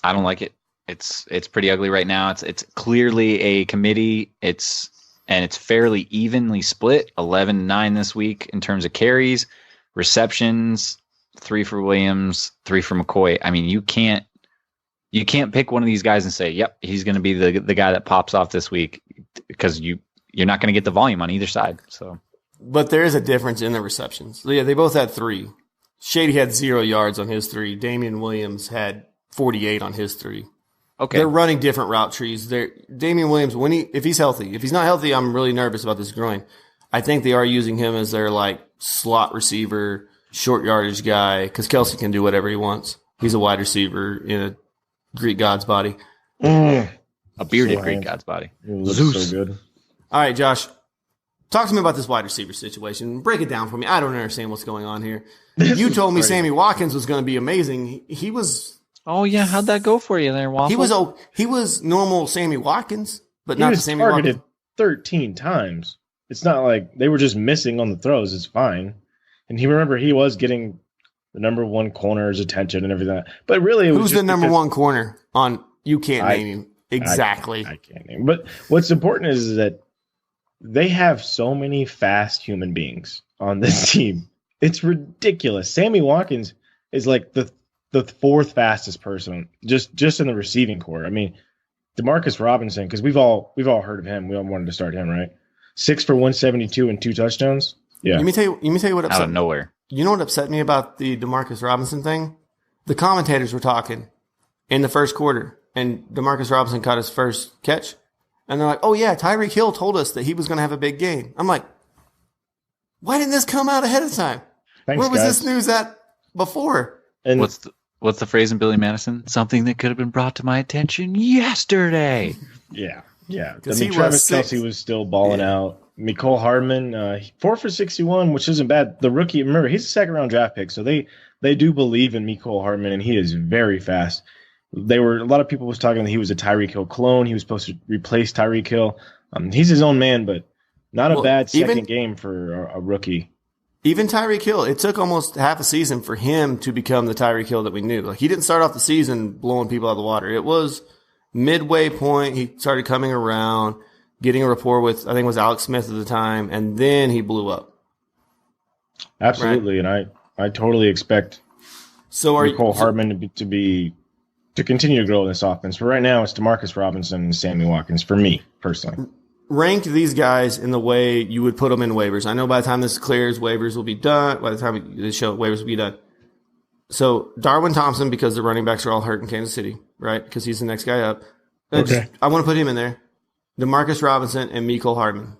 don't like it. It's pretty ugly right now. It's clearly a committee. It's fairly evenly split. 11-9 this week in terms of carries, receptions, 3 for Williams, 3 for McCoy. I mean, you can't pick one of these guys and say, "Yep, he's going to be the guy that pops off this week," because you're not going to get the volume on either side. So, but there is a difference in the receptions. Yeah, they both had 3. Shady had 0 yards on his 3. Damian Williams had 48 on his 3. Okay, they're running different route trees. Damian Williams, if he's healthy, if he's not healthy, I'm really nervous about this groin. I think they are using him as their slot receiver, short yardage guy, because Kelsey can do whatever he wants. He's a wide receiver in a Greek god's body. A bearded Greek god's body. Zeus. So good. All right, Josh. Talk to me about this wide receiver situation. Break it down for me. I don't understand what's going on here. You told me Sammy Watkins was going to be amazing. He was... Oh, yeah. How'd that go for you there, Waffle? He was normal Sammy Watkins, but not the Sammy Watkins. He was targeted 13 times. It's not like they were just missing on the throws. It's fine. And he was getting the number one corner's attention and everything. But really, who's the number one corner on? You can't name him exactly. I can't name him. But what's important is that they have so many fast human beings on this team. It's ridiculous. Sammy Watkins is like the 4th fastest person just in the receiving corps. I mean, Demarcus Robinson, because we've all heard of him. We all wanted to start him, right? 6 for 172 and 2 touchdowns. Yeah. Let me tell you what upset out of nowhere. You know what upset me about the Demarcus Robinson thing? The commentators were talking in the first quarter, and Demarcus Robinson caught his first catch, and they're like, "Oh yeah, Tyreek Hill told us that he was going to have a big game." I'm like, why didn't this come out ahead of time? Thanks, where was guys. this news at before? And what's the phrase in Billy Madison? Something that could have been brought to my attention yesterday. Yeah. I Because mean, Travis Kelce was still balling out. Mecole Hardman, 4 for 61, which isn't bad. The rookie, remember, he's a 2nd-round draft pick, so they do believe in Mecole Hardman, and he is very fast. A lot of people was talking that he was a Tyreek Hill clone. He was supposed to replace Tyreek Hill. He's his own man, but not a bad second game for a rookie. Even Tyreek Hill, it took almost half a season for him to become the Tyreek Hill that we knew. He didn't start off the season blowing people out of the water. It was midway point. He started coming around, getting a rapport with, I think it was Alex Smith at the time, and then he blew up. Absolutely, right? And I totally expect Mecole Hardman to continue to grow in this offense. But right now, it's Demarcus Robinson and Sammy Watkins for me, personally. Rank these guys in the way you would put them in waivers. I know by the time this clears, waivers will be done. By the time this show, waivers will be done. So Darwin Thompson, because the running backs are all hurt in Kansas City, right? Because he's the next guy up. Okay. I want to put him in there. Demarcus Robinson and Mecole Hardman.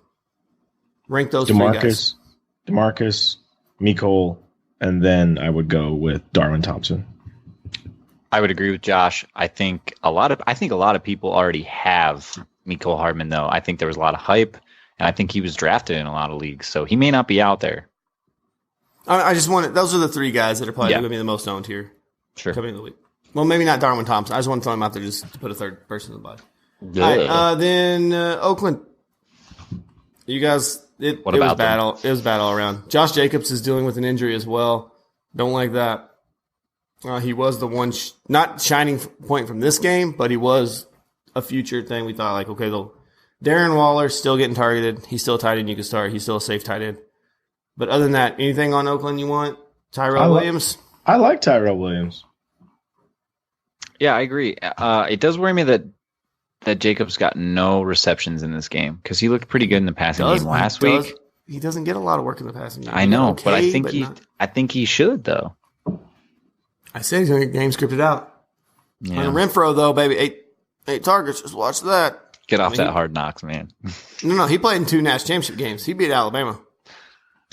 Rank those 3 guys. Demarcus, Mecole, and then I would go with Darwin Thompson. I would agree with Josh. I think a lot of people already have Mecole Hardman, though. I think there was a lot of hype, and I think he was drafted in a lot of leagues, so he may not be out there. I just wanted, those are the 3 guys that are probably going to be the most owned here. Sure. Coming in the week. Well, maybe not Darwin Thompson. I just want to throw him out there just to put a 3rd person in the body. All right, then Oakland. You guys, it was bad. It was bad all around. Josh Jacobs is dealing with an injury as well. Don't like that. He was the one, not shining point from this game, but he was a future thing. We thought okay, Darren Waller still getting targeted. He's still a tight end you can start. He's still a safe tight end. But other than that, anything on Oakland you want? Tyrell Williams? I like Tyrell Williams. Yeah, I agree. It does worry me that Jacobs got no receptions in this game because he looked pretty good in the passing game last week. He doesn't get a lot of work in the passing game. I know, but I think he should though. I said he's going to get game scripted out. Yeah. On Renfro though, baby, eight targets. Just watch that. Get off that Hard Knocks, man. No, he played in 2 national championship games. He beat Alabama.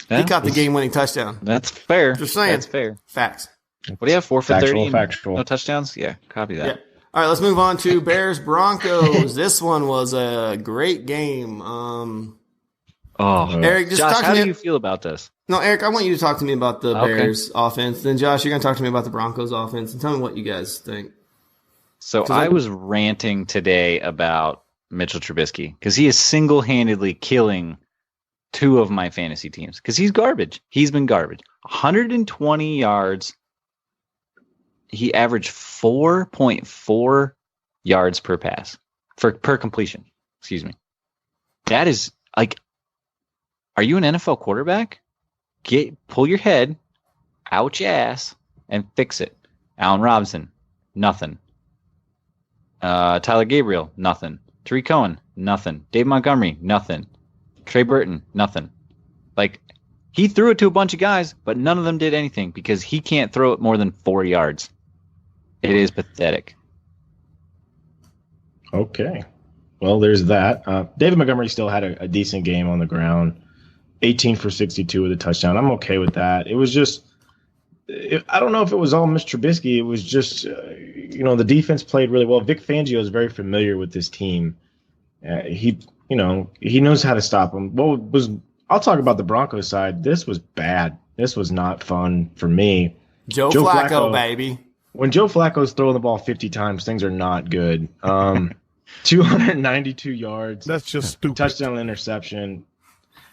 Yeah, he caught the game-winning touchdown. That's fair. Just saying. That's fair. Facts. What do you have? 4 for 30? Factual. No touchdowns? Yeah, copy that. Yeah. All right, let's move on to Bears-Broncos. This one was a great game. Eric, just Josh, talk to how me. do you feel about this? No, Eric, I want you to talk to me about the Bears offense. Then, Josh, you're going to talk to me about the Broncos offense. And tell me what you guys think. So I was ranting today about Mitchell Trubisky because he is single-handedly killing 2 of my fantasy teams because he's garbage. He's been garbage. 120 yards. He averaged 4.4 yards per pass per completion. Excuse me. That is like, are you an NFL quarterback? Pull your head out your ass and fix it. Allen Robinson, nothing. Tyler Gabriel, nothing. Tariq Cohen, nothing. Dave Montgomery, nothing. Trey Burton, nothing. Like, he threw it to a bunch of guys, but none of them did anything because he can't throw it more than 4 yards. It is pathetic. Okay. Well, there's that. David Montgomery still had a decent game on the ground. 18 for 62 with a touchdown. I'm okay with that. It was just, I don't know if it was all Mr. Trubisky. It was just, the defense played really well. Vic Fangio is very familiar with this team. He knows how to stop them. I'll talk about the Broncos side. This was bad. This was not fun for me. Joe Flacco, baby. When Joe Flacco's throwing the ball 50 times, things are not good. 292 yards. That's just stupid. Touchdown interception.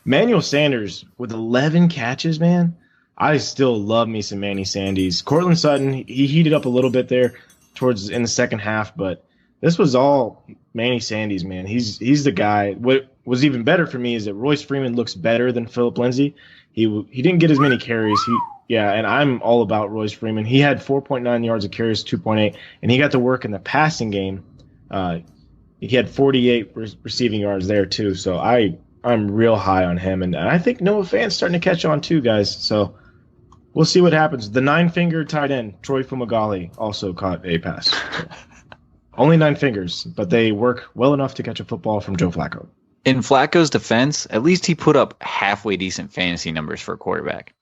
Manuel Sanders with 11 catches, man. I still love me some Manny Sandys. Cortland Sutton, he heated up a little bit there in the second half, but this was all Manny Sandys, man. He's the guy. What was even better for me is that Royce Freeman looks better than Phillip Lindsay. He didn't get as many carries. And I'm all about Royce Freeman. He had 4.9 yards of carries, 2.8, and he got to work in the passing game. He had 48 receiving yards there too. So I'm real high on him, and I think Noah Fant's starting to catch on too, guys. So we'll see what happens. The 9-fingered tight end, Troy Fumagalli, also caught a pass. So, only 9 fingers, but they work well enough to catch a football from Joe Flacco. In Flacco's defense, at least he put up halfway decent fantasy numbers for a quarterback.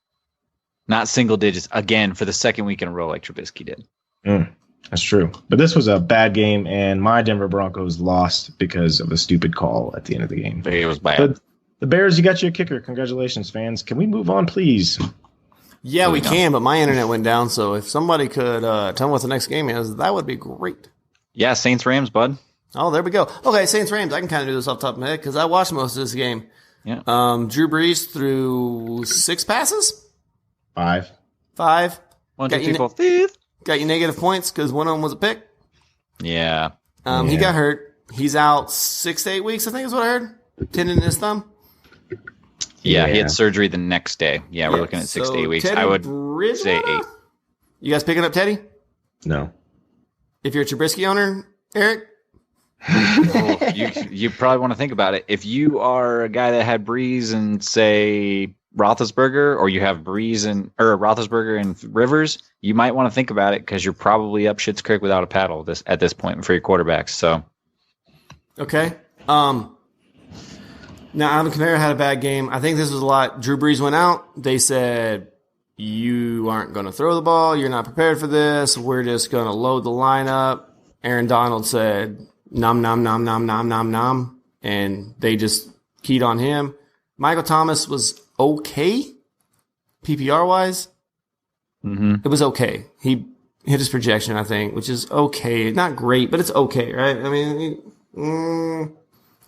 Not single digits, again, for the second week in a row like Trubisky did. That's true. But this was a bad game, and my Denver Broncos lost because of a stupid call at the end of the game. It was bad. But the Bears, you got your kicker. Congratulations, fans. Can we move on, please? Yeah, we can, but my internet went down, so if somebody could tell me what the next game is, that would be great. Yeah, Saints-Rams, bud. Oh, there we go. Okay, Saints-Rams. I can kind of do this off the top of my head because I watched most of this game. Yeah. Drew Brees threw 6 passes? 5. 5. 1, 2, 3, 4, 5. Got you negative points because one of them was a pick. Yeah. He got hurt. He's out 6 to 8 weeks, I think is what I heard. Tendon in his thumb. Yeah, he had surgery the next day. Yeah, we're looking at 6 to 8 weeks. Teddy I would Bridgewater? say 8. You guys picking up Teddy? No. If you're a Trubisky owner, Eric? You probably want to think about it. If you are a guy that had Brees and, say, Roethlisberger, or you have Roethlisberger and Rivers, you might want to think about it because you're probably up shit's creek without a paddle at this point for your quarterbacks. So, okay. Now Alvin Kamara had a bad game. I think this was a lot. Drew Brees went out. They said, "You aren't going to throw the ball. You're not prepared for this. We're just going to load the lineup." Aaron Donald said, "Nom nom nom nom nom nom nom," and they just keyed on him. Michael Thomas was okay, PPR wise. Mm-hmm. It was okay. He hit his projection, I think, which is okay. Not great, but it's okay, right? I mean,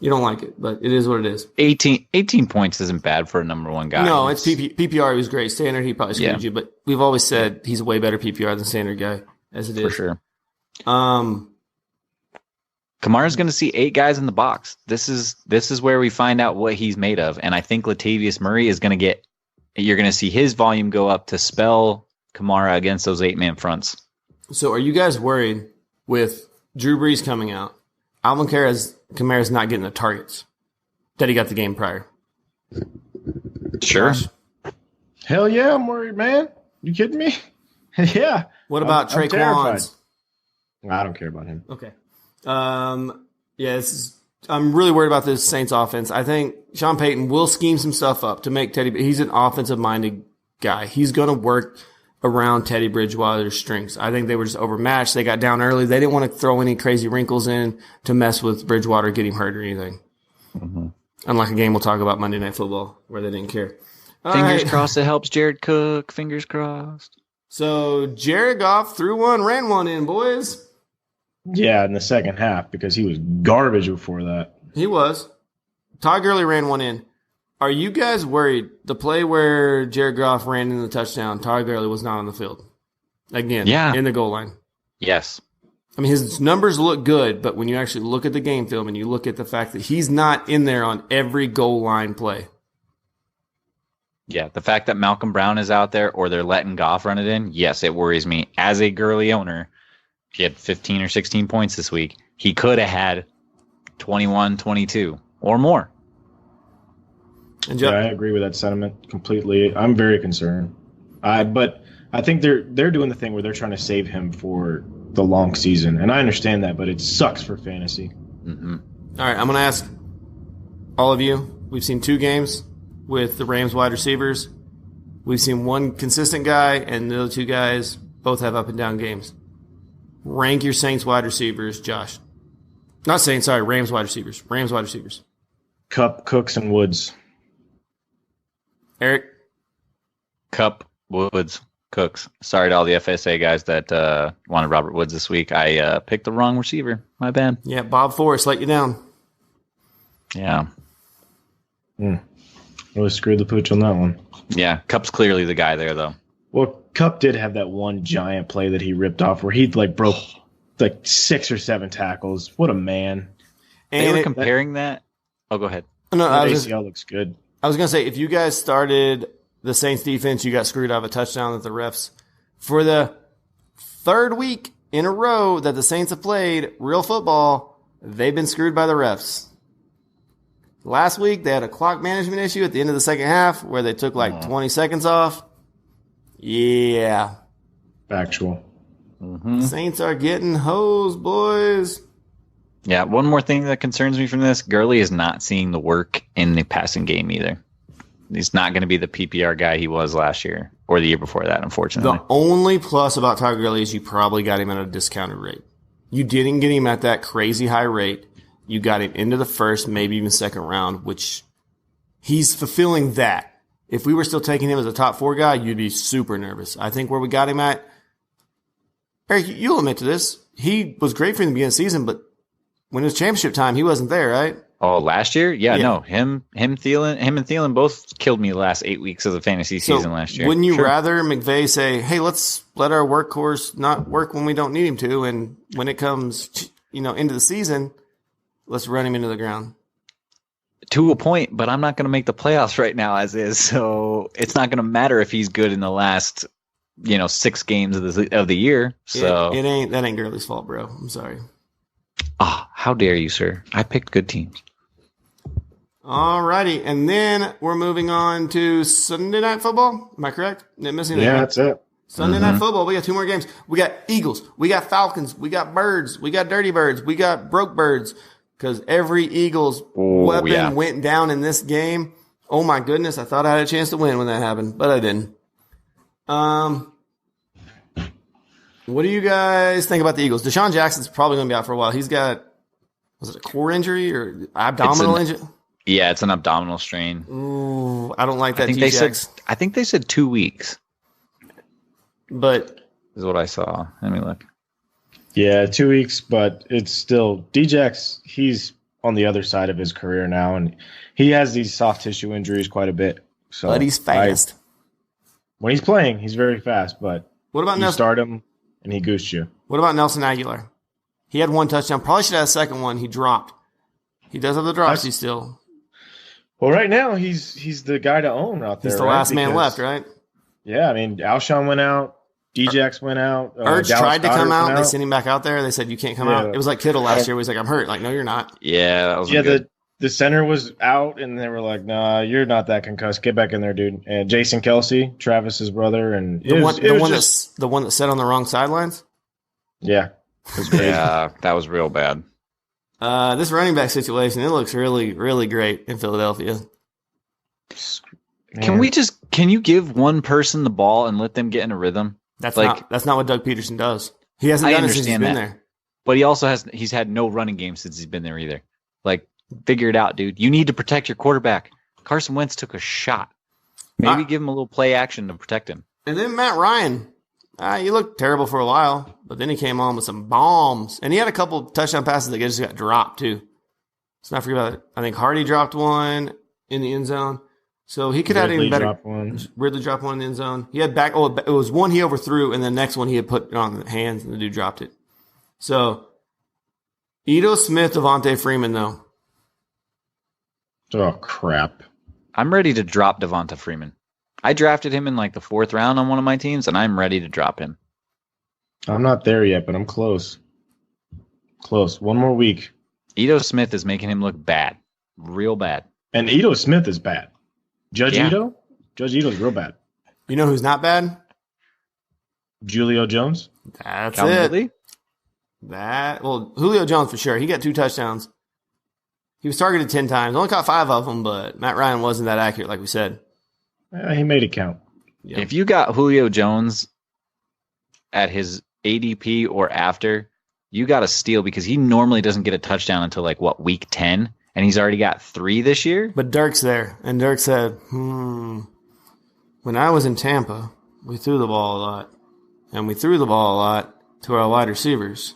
you don't like it, but it is what it is. 18 points isn't bad for a number one guy. No, it's PPR. He was great. Standard, he probably screwed you, but we've always said he's a way better PPR than standard guy, as it is. For sure. Kamara's going to see 8 guys in the box. This is where we find out what he's made of, and I think Latavius Murray is going to you're going to see his volume go up to spell Kamara against those 8-man fronts. So are you guys worried with Drew Brees coming out, Alvin Kamara's not getting the targets that he got the game prior. Sure. Josh? Hell yeah, I'm worried, man. You kidding me? Yeah. What about I'm terrified. Traquan? I don't care about him. Okay. I'm really worried about this Saints offense. I think Sean Payton will scheme some stuff up to make Teddy. He's an offensive-minded guy. He's going to work around Teddy Bridgewater's strengths. I think they were just overmatched. They got down early. They didn't want to throw any crazy wrinkles in to mess with Bridgewater, get him hurt or anything. Mm-hmm. Unlike a game we'll talk about Monday Night Football where they didn't care. Fingers crossed it helps Jared Cook. Fingers crossed. So Jared Goff threw one, ran one in, boys. Yeah, in the second half because he was garbage before that. He was. Todd Gurley ran one in. Are you guys worried? The play where Jared Goff ran in the touchdown, Todd Gurley was not on the field. Again, in the goal line. Yes. I mean, his numbers look good, but when you actually look at the game film and you look at the fact that he's not in there on every goal line play. Yeah, the fact that Malcolm Brown is out there or they're letting Goff run it in, yes, it worries me. As a Gurley owner, he had 15 or 16 points this week. He could have had 21, 22 or more. And I agree with that sentiment completely. I'm very concerned. But I think they're doing the thing where they're trying to save him for the long season. And I understand that, but it sucks for fantasy. Mm-hmm. All right, I'm going to ask all of you. We've seen 2 games with the Rams wide receivers. We've seen one consistent guy, and the other 2 guys both have up and down games. Rank your Saints wide receivers, Josh. Not Saints, sorry, Rams wide receivers. Rams wide receivers. Kupp, Cooks, and Woods. Eric? Kupp, Woods, Cooks. Sorry to all the FSA guys that wanted Robert Woods this week. I picked the wrong receiver. My bad. Yeah, Bob Forrest let you down. Yeah. Really screwed the pooch on that one. Yeah, Kupp's clearly the guy there, though. Well, Kupp did have that one giant play that he ripped off where he broke 6 or 7 tackles. What a man. And they were comparing that. Oh, go ahead. No, ACL looks good. I was going to say, if you guys started the Saints defense, you got screwed out of a touchdown at the refs. For the 3rd week in a row that the Saints have played real football, they've been screwed by the refs. Last week, they had a clock management issue at the end of the second half where they took 20 seconds off. Yeah. Factual. Mm-hmm. Saints are getting hosed, boys. Yeah, one more thing that concerns me from this, Gurley is not seeing the work in the passing game either. He's not going to be the PPR guy he was last year or the year before that, unfortunately. The only plus about Todd Gurley is you probably got him at a discounted rate. You didn't get him at that crazy high rate. You got him into the first, maybe even second round, which he's fulfilling that. If we were still taking him as a top 4 guy, you'd be super nervous. I think where we got him at, Eric, you'll admit to this, he was great for the beginning of the season, but when it was championship time, he wasn't there, right? Oh, last year? Yeah. No. Him and Thielen both killed me the last 8 weeks of the fantasy season last year. Wouldn't you rather McVay say, hey, let's let our workhorse not work when we don't need him to, and when it comes, into the season, let's run him into the ground? To a point, but I'm not going to make the playoffs right now as is, so it's not going to matter if he's good in the last, 6 games of the year. So that ain't Gurley's fault, bro. I'm sorry. How dare you, sir? I picked good teams. All righty, and then we're moving on to Sunday Night Football. Am I correct? Missing yeah, that's it. Sunday Night Football. We got 2 more games. We got Eagles. We got Falcons. We got Birds. We got Dirty Birds. We got Broke Birds. Because every Eagles weapon went down in this game. Oh, my goodness. I thought I had a chance to win when that happened, but I didn't. What do you guys think about the Eagles? Deshaun Jackson's probably going to be out for a while. He's got, was it a core injury or abdominal injury? Yeah, it's an abdominal strain. Ooh, I don't like that. I think they said 2 weeks. But is what I saw. Let me look. Yeah, 2 weeks, but it's still Djax. He's on the other side of his career now, and he has these soft tissue injuries quite a bit. So, but he's fast. When he's playing, he's very fast. But what about you start him and he goosed you? What about Nelson Aguilar? He had 1 touchdown. Probably should have a second one. He dropped. He does have the dropsy still. Well, right now he's the guy to own out there. He's the last man left, right? Yeah, I mean Alshon went out. Djax went out. Ertz Dallas tried to come Goedert out. They sent him back out there. They said, you can't come out. It was like Kittle last year. He was like, I'm hurt. Like, no, you're not. Yeah, that was good. The center was out, and they were like, "Nah, you're not that concussed. Get back in there, dude." And Jason Kelsey, Travis's brother, and the one that sat on the wrong sidelines. Yeah, it was crazy. Yeah, that was real bad. This running back situation, it looks really, really great in Philadelphia. Man. Can you give one person the ball and let them get in a rhythm? That's not what Doug Peterson does. He hasn't done it since he's been there. But he's had no running game since he's been there either. Like, figure it out, dude. You need to protect your quarterback. Carson Wentz took a shot. Maybe give him a little play action to protect him. And then Matt Ryan. He looked terrible for a while, but then he came on with some bombs. And he had a couple touchdown passes that just got dropped, too. Let's not forget about it. I think Hardy dropped one in the end zone. So he could have even better. Ridley dropped one in the end zone. He had back. Oh, it was one he overthrew, and the next one he had put on the hands, and the dude dropped it. So, Ito Smith, Devontae Freeman, though. Oh, crap. I'm ready to drop Devonta Freeman. I drafted him in like the 4th round on one of my teams, and I'm ready to drop him. I'm not there yet, but I'm close. Close. One more week. Ito Smith is making him look bad. Real bad. And Ito Smith is bad. Ito? Judge Ito's real bad. You know who's not bad? Julio Jones? That's Calvin it. Ridley? Julio Jones for sure. He got 2 touchdowns. He was targeted 10 times. Only caught 5 of them, but Matt Ryan wasn't that accurate, like we said. Yeah, he made it count. Yeah. If you got Julio Jones at his ADP or after, you got a steal because he normally doesn't get a touchdown until week 10, and he's already got 3 this year. But Dirk's there, and Dirk said, when I was in Tampa, we threw the ball a lot, and we threw the ball a lot to our wide receivers.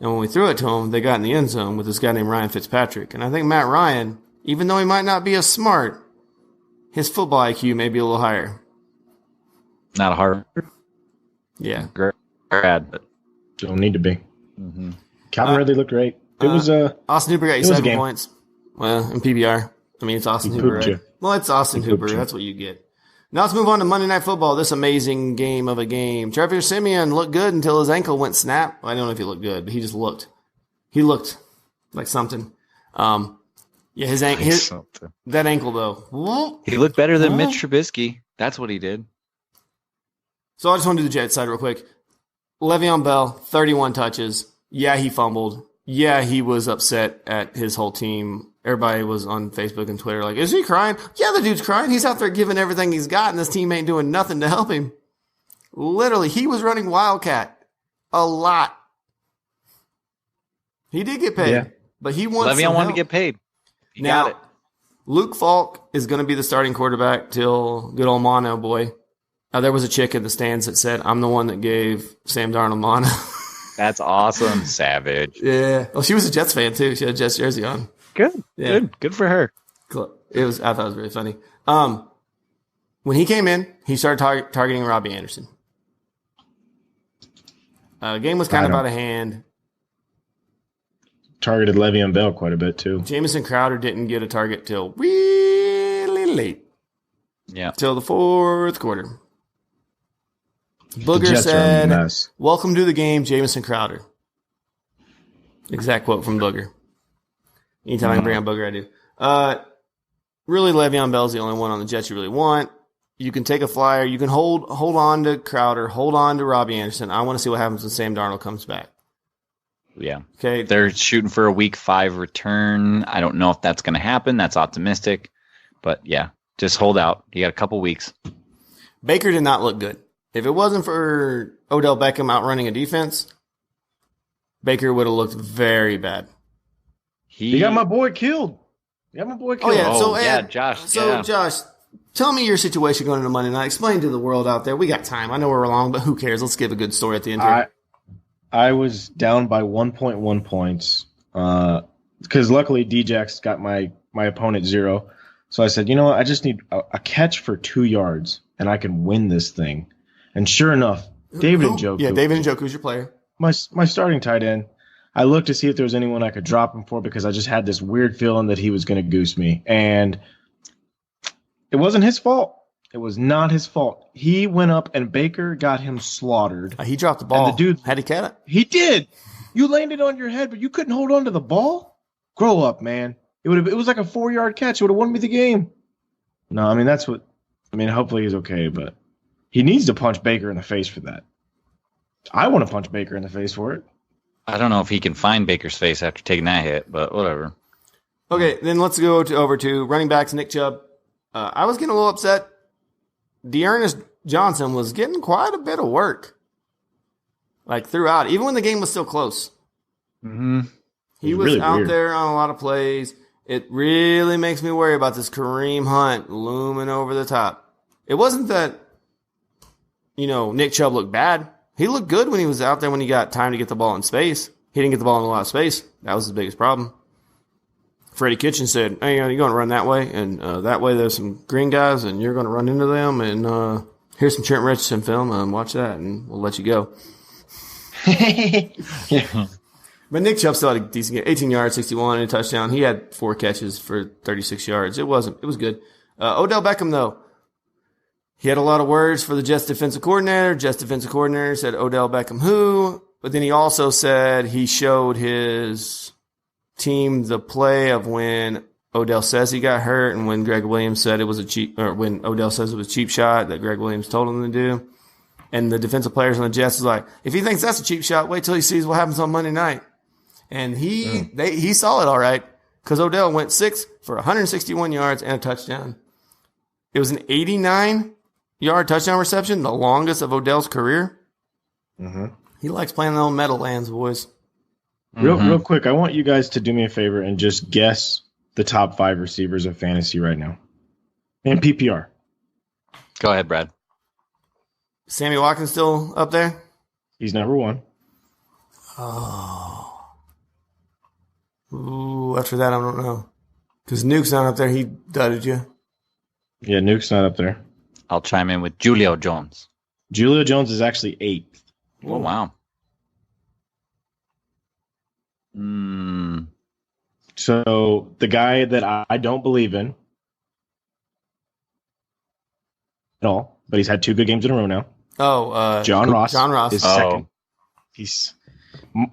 And when we threw it to him, they got in the end zone with this guy named Ryan Fitzpatrick. And I think Matt Ryan, even though he might not be as smart, his football IQ may be a little higher. Not a hard. Yeah. Grad, but don't need to be. Mm-hmm. Calvin Ridley looked great. It was Austin Hooper got you 7 points. Well, in PBR. I mean, it's Austin Hooper, right? Well, it's Austin Hooper. That's what you get. Now let's move on to Monday Night Football, this amazing game of a game. Trevor Siemian looked good until his ankle went snap. Well, I don't know if he looked good, but he just looked. He looked like something. Yeah, that ankle, though. He looked better than Mitch Trubisky. That's what he did. So I just want to do the Jets side real quick. Le'Veon Bell, 31 touches. Yeah, he fumbled. Yeah, he was upset at his whole team. Everybody was on Facebook and Twitter like, is he crying? Yeah, the dude's crying. He's out there giving everything he's got, and this team ain't doing nothing to help him. Literally, he was running Wildcat a lot. He did get paid, but he wants Le'Veon wanted to get paid. He got it. Luke Falk is going to be the starting quarterback till good old mono boy. There was a chick in the stands that said, I'm the one that gave Sam Darnold mono. That's awesome. Savage. Yeah. Well, she was a Jets fan, too. She had a Jets jersey on. Good. Yeah. Good for her. I thought it was really funny. When he came in, he started targeting Robbie Anderson. Game was kind of out of hand. Targeted Le'Veon Bell quite a bit, too. Jamison Crowder didn't get a target till really late. Yeah. Till the 4th quarter. Booger said, welcome to the game, Jamison Crowder. Exact quote from Booger. Anytime I can bring on Booger, I do. Really, Le'Veon Bell's the only one on the Jets you really want. You can take a flyer. You can hold on to Crowder. Hold on to Robbie Anderson. I want to see what happens when Sam Darnold comes back. Yeah. Okay. They're shooting for a week 5 return. I don't know if that's going to happen. That's optimistic. But, yeah, just hold out. You got a couple weeks. Baker did not look good. If it wasn't for Odell Beckham outrunning a defense, Baker would have looked very bad. He got my boy killed. Oh, yeah. Josh. Josh, tell me your situation going into Monday night. Explain to the world out there. We got time. I know we're long, but who cares? Let's give a good story at the end here. I was down by 1.1 points because luckily Djax got my opponent 0. So I said, you know what? I just need a catch for 2 yards, and I can win this thing. And sure enough, David Njoku. Yeah, David Njoku's your player. My starting tight end. I looked to see if there was anyone I could drop him for because I just had this weird feeling that he was going to goose me. And it wasn't his fault. It was not his fault. He went up and Baker got him slaughtered. He dropped the ball. And the dude had to catch it. He did. You landed on your head, but you couldn't hold on to the ball. Grow up, man. It was like a 4-yard catch. It would have won me the game. No, I mean hopefully he's okay, but he needs to punch Baker in the face for that. I want to punch Baker in the face for it. I don't know if he can find Baker's face after taking that hit, but whatever. Okay, then let's go over to running backs. Nick Chubb. I was getting a little upset. Dearness Johnson was getting quite a bit of work, like throughout, even when the game was still close. Mm-hmm. He was really out there on a lot of plays. It really makes me worry about this Kareem Hunt looming over the top. It wasn't that, Nick Chubb looked bad. He looked good when he was out there when he got time to get the ball in space. He didn't get the ball in a lot of space. That was his biggest problem. Freddie Kitchen said, hey, you're going to run that way, and that way there's some green guys, and you're going to run into them, and here's some Trent Richardson film, and watch that, and we'll let you go. Yeah. But Nick Chubb still had a decent game. 18 yards, 61, and a touchdown. He had 4 catches for 36 yards. It was good. Odell Beckham, though, he had a lot of words for the Jets defensive coordinator. Jets defensive coordinator said Odell Beckham who, but then he also said he showed his team the play of when Odell says he got hurt and when Greg Williams said it was when Odell says it was a cheap shot that Greg Williams told him to do. And the defensive players on the Jets is like, if he thinks that's a cheap shot, wait till he sees what happens on Monday night. And he saw it all right because Odell went 6 for 161 yards and a touchdown. It was an 89-yard touchdown reception, the longest of Odell's career. Mm-hmm. He likes playing the old Meadowlands, boys. Real quick, I want you guys to do me a favor and just guess the top 5 receivers of fantasy right now. And PPR. Go ahead, Brad. Sammy Watkins still up there? He's number 1. Oh. Ooh, after that, I don't know. Because Nuke's not up there. He dudded you. Yeah, Nuke's not up there. I'll chime in with Julio Jones. Julio Jones is actually 8th. Oh, wow. So the guy that I don't believe in at all, but he's had 2 good games in a row now. Oh, John Ross. John Ross is 2nd.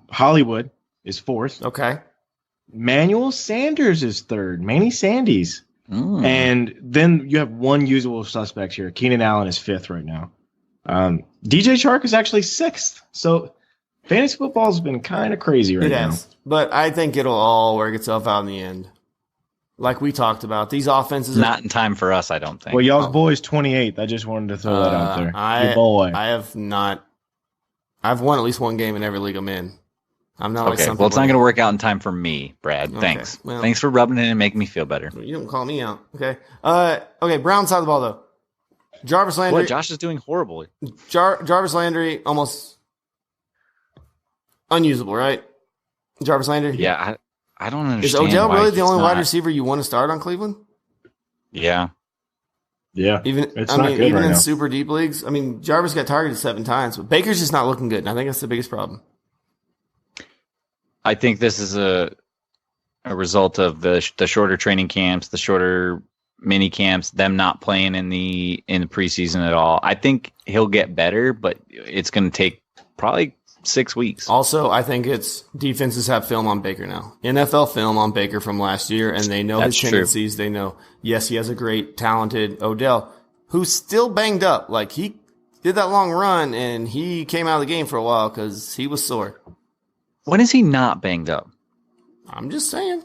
Hollywood is 4th. Okay. Manuel Sanders is 3rd. Manny Sandys. And then you have one usual suspect here. Keenan Allen is 5th right now. DJ Chark is actually 6th. So fantasy football has been kind of crazy right now. But I think it'll all work itself out in the end. Like we talked about, these offenses not in time for us, I don't think. Well, y'all's boy's 28th. I just wanted to throw that out there. Your boy. I have not. I've won at least one game in every league I'm in. I'm not like some well, it's not going to work out in time for me, Brad. Okay, Thanks. well, Thanks for rubbing it in and making me feel better. You don't call me out. Okay. Okay, Brown side of the ball, though. Jarvis Landry. Boy, Josh is doing horribly. Jarvis Landry, almost unusable, right? Jarvis Landry? Yeah, I don't understand. Is Odell really the only not wide receiver you want to start on Cleveland? Yeah. Yeah. Even in super deep leagues. I mean, Jarvis got targeted 7 times, but Baker's just not looking good, and I think that's the biggest problem. I think this is a result of the shorter training camps, the shorter mini camps, them not playing in the preseason at all. I think he'll get better, but it's going to take probably 6 weeks. Also, I think it's defenses have film on Baker now. NFL film on Baker from last year, and they know his tendencies. They know, yes, he has a great, talented Odell, who's still banged up. Like, he did that long run, and he came out of the game for a while because he was sore. When is he not banged up? I'm just saying.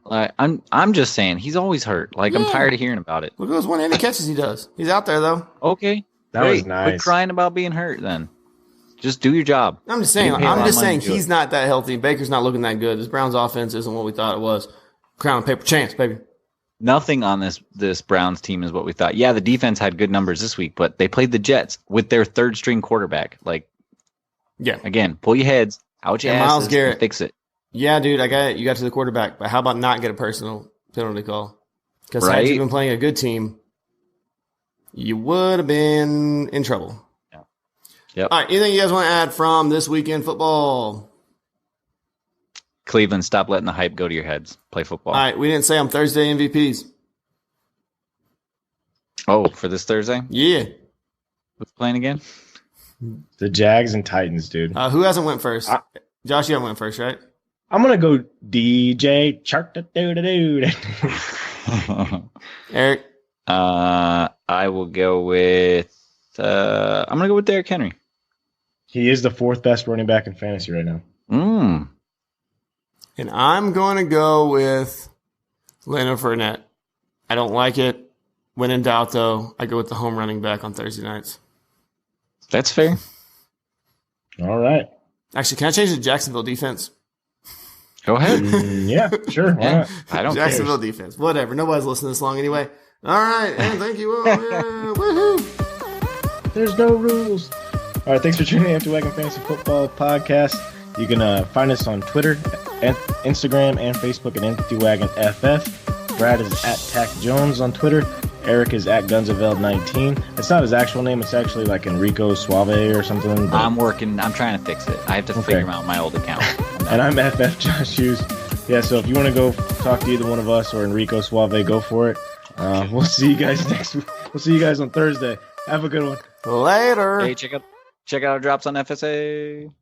Like, I'm just saying he's always hurt. Like, I'm tired of hearing about it. Look at those one-handed catches he does. He's out there though. Okay, that was nice. Quit crying about being hurt then. Just do your job. I'm just saying he's not that healthy. Baker's not looking that good. This Browns offense isn't what we thought it was. Crown and paper chance, baby. Nothing on this Browns team is what we thought. Yeah, the defense had good numbers this week, but they played the Jets with their 3rd string quarterback. Like, yeah, again, pull your heads. Out your Myles Garrett, fix it. Yeah, dude, I got it. You got to the quarterback, but how about not get a personal penalty call? Because had you been playing a good team, you would have been in trouble. Yeah. Yep. All right, anything you guys want to add from this weekend football? Cleveland, stop letting the hype go to your heads. Play football. All right, we didn't say on Thursday MVPs. Oh, for this Thursday? Yeah. Who's playing again? The Jags and Titans, dude. Who hasn't went first? Josh, you haven't went first, right? I'm gonna go DJ Chark dude. Eric. I will go with. I'm gonna go with Derrick Henry. He is the 4th best running back in fantasy right now. And I'm going to go with Leonard Fournette. I don't like it. When in doubt, though, I go with the home running back on Thursday nights. That's fair. All right. Actually, can I change the Jacksonville defense? Go ahead. Yeah, sure. Why not? I don't Jacksonville care. defense. Whatever. Nobody's listening this long anyway. All right. And thank you all. Yeah, woohoo. There's no rules. All right. Thanks for tuning in to Wagon Fantasy Football Podcast. You can find us on Twitter, and Instagram, and Facebook at EmptyWagonFF. Brad is at Tack Jones on Twitter. Eric is at GunsOfEld19. It's not his actual name. It's actually like Enrico Suave or something. But... I'm trying to fix it. I have to figure out my old account. And I'm FF Josh Hughes. Yeah, so if you want to go talk to either one of us or Enrico Suave, go for it. We'll see you guys next week. We'll see you guys on Thursday. Have a good one. Later. Hey, check out our drops on FSA.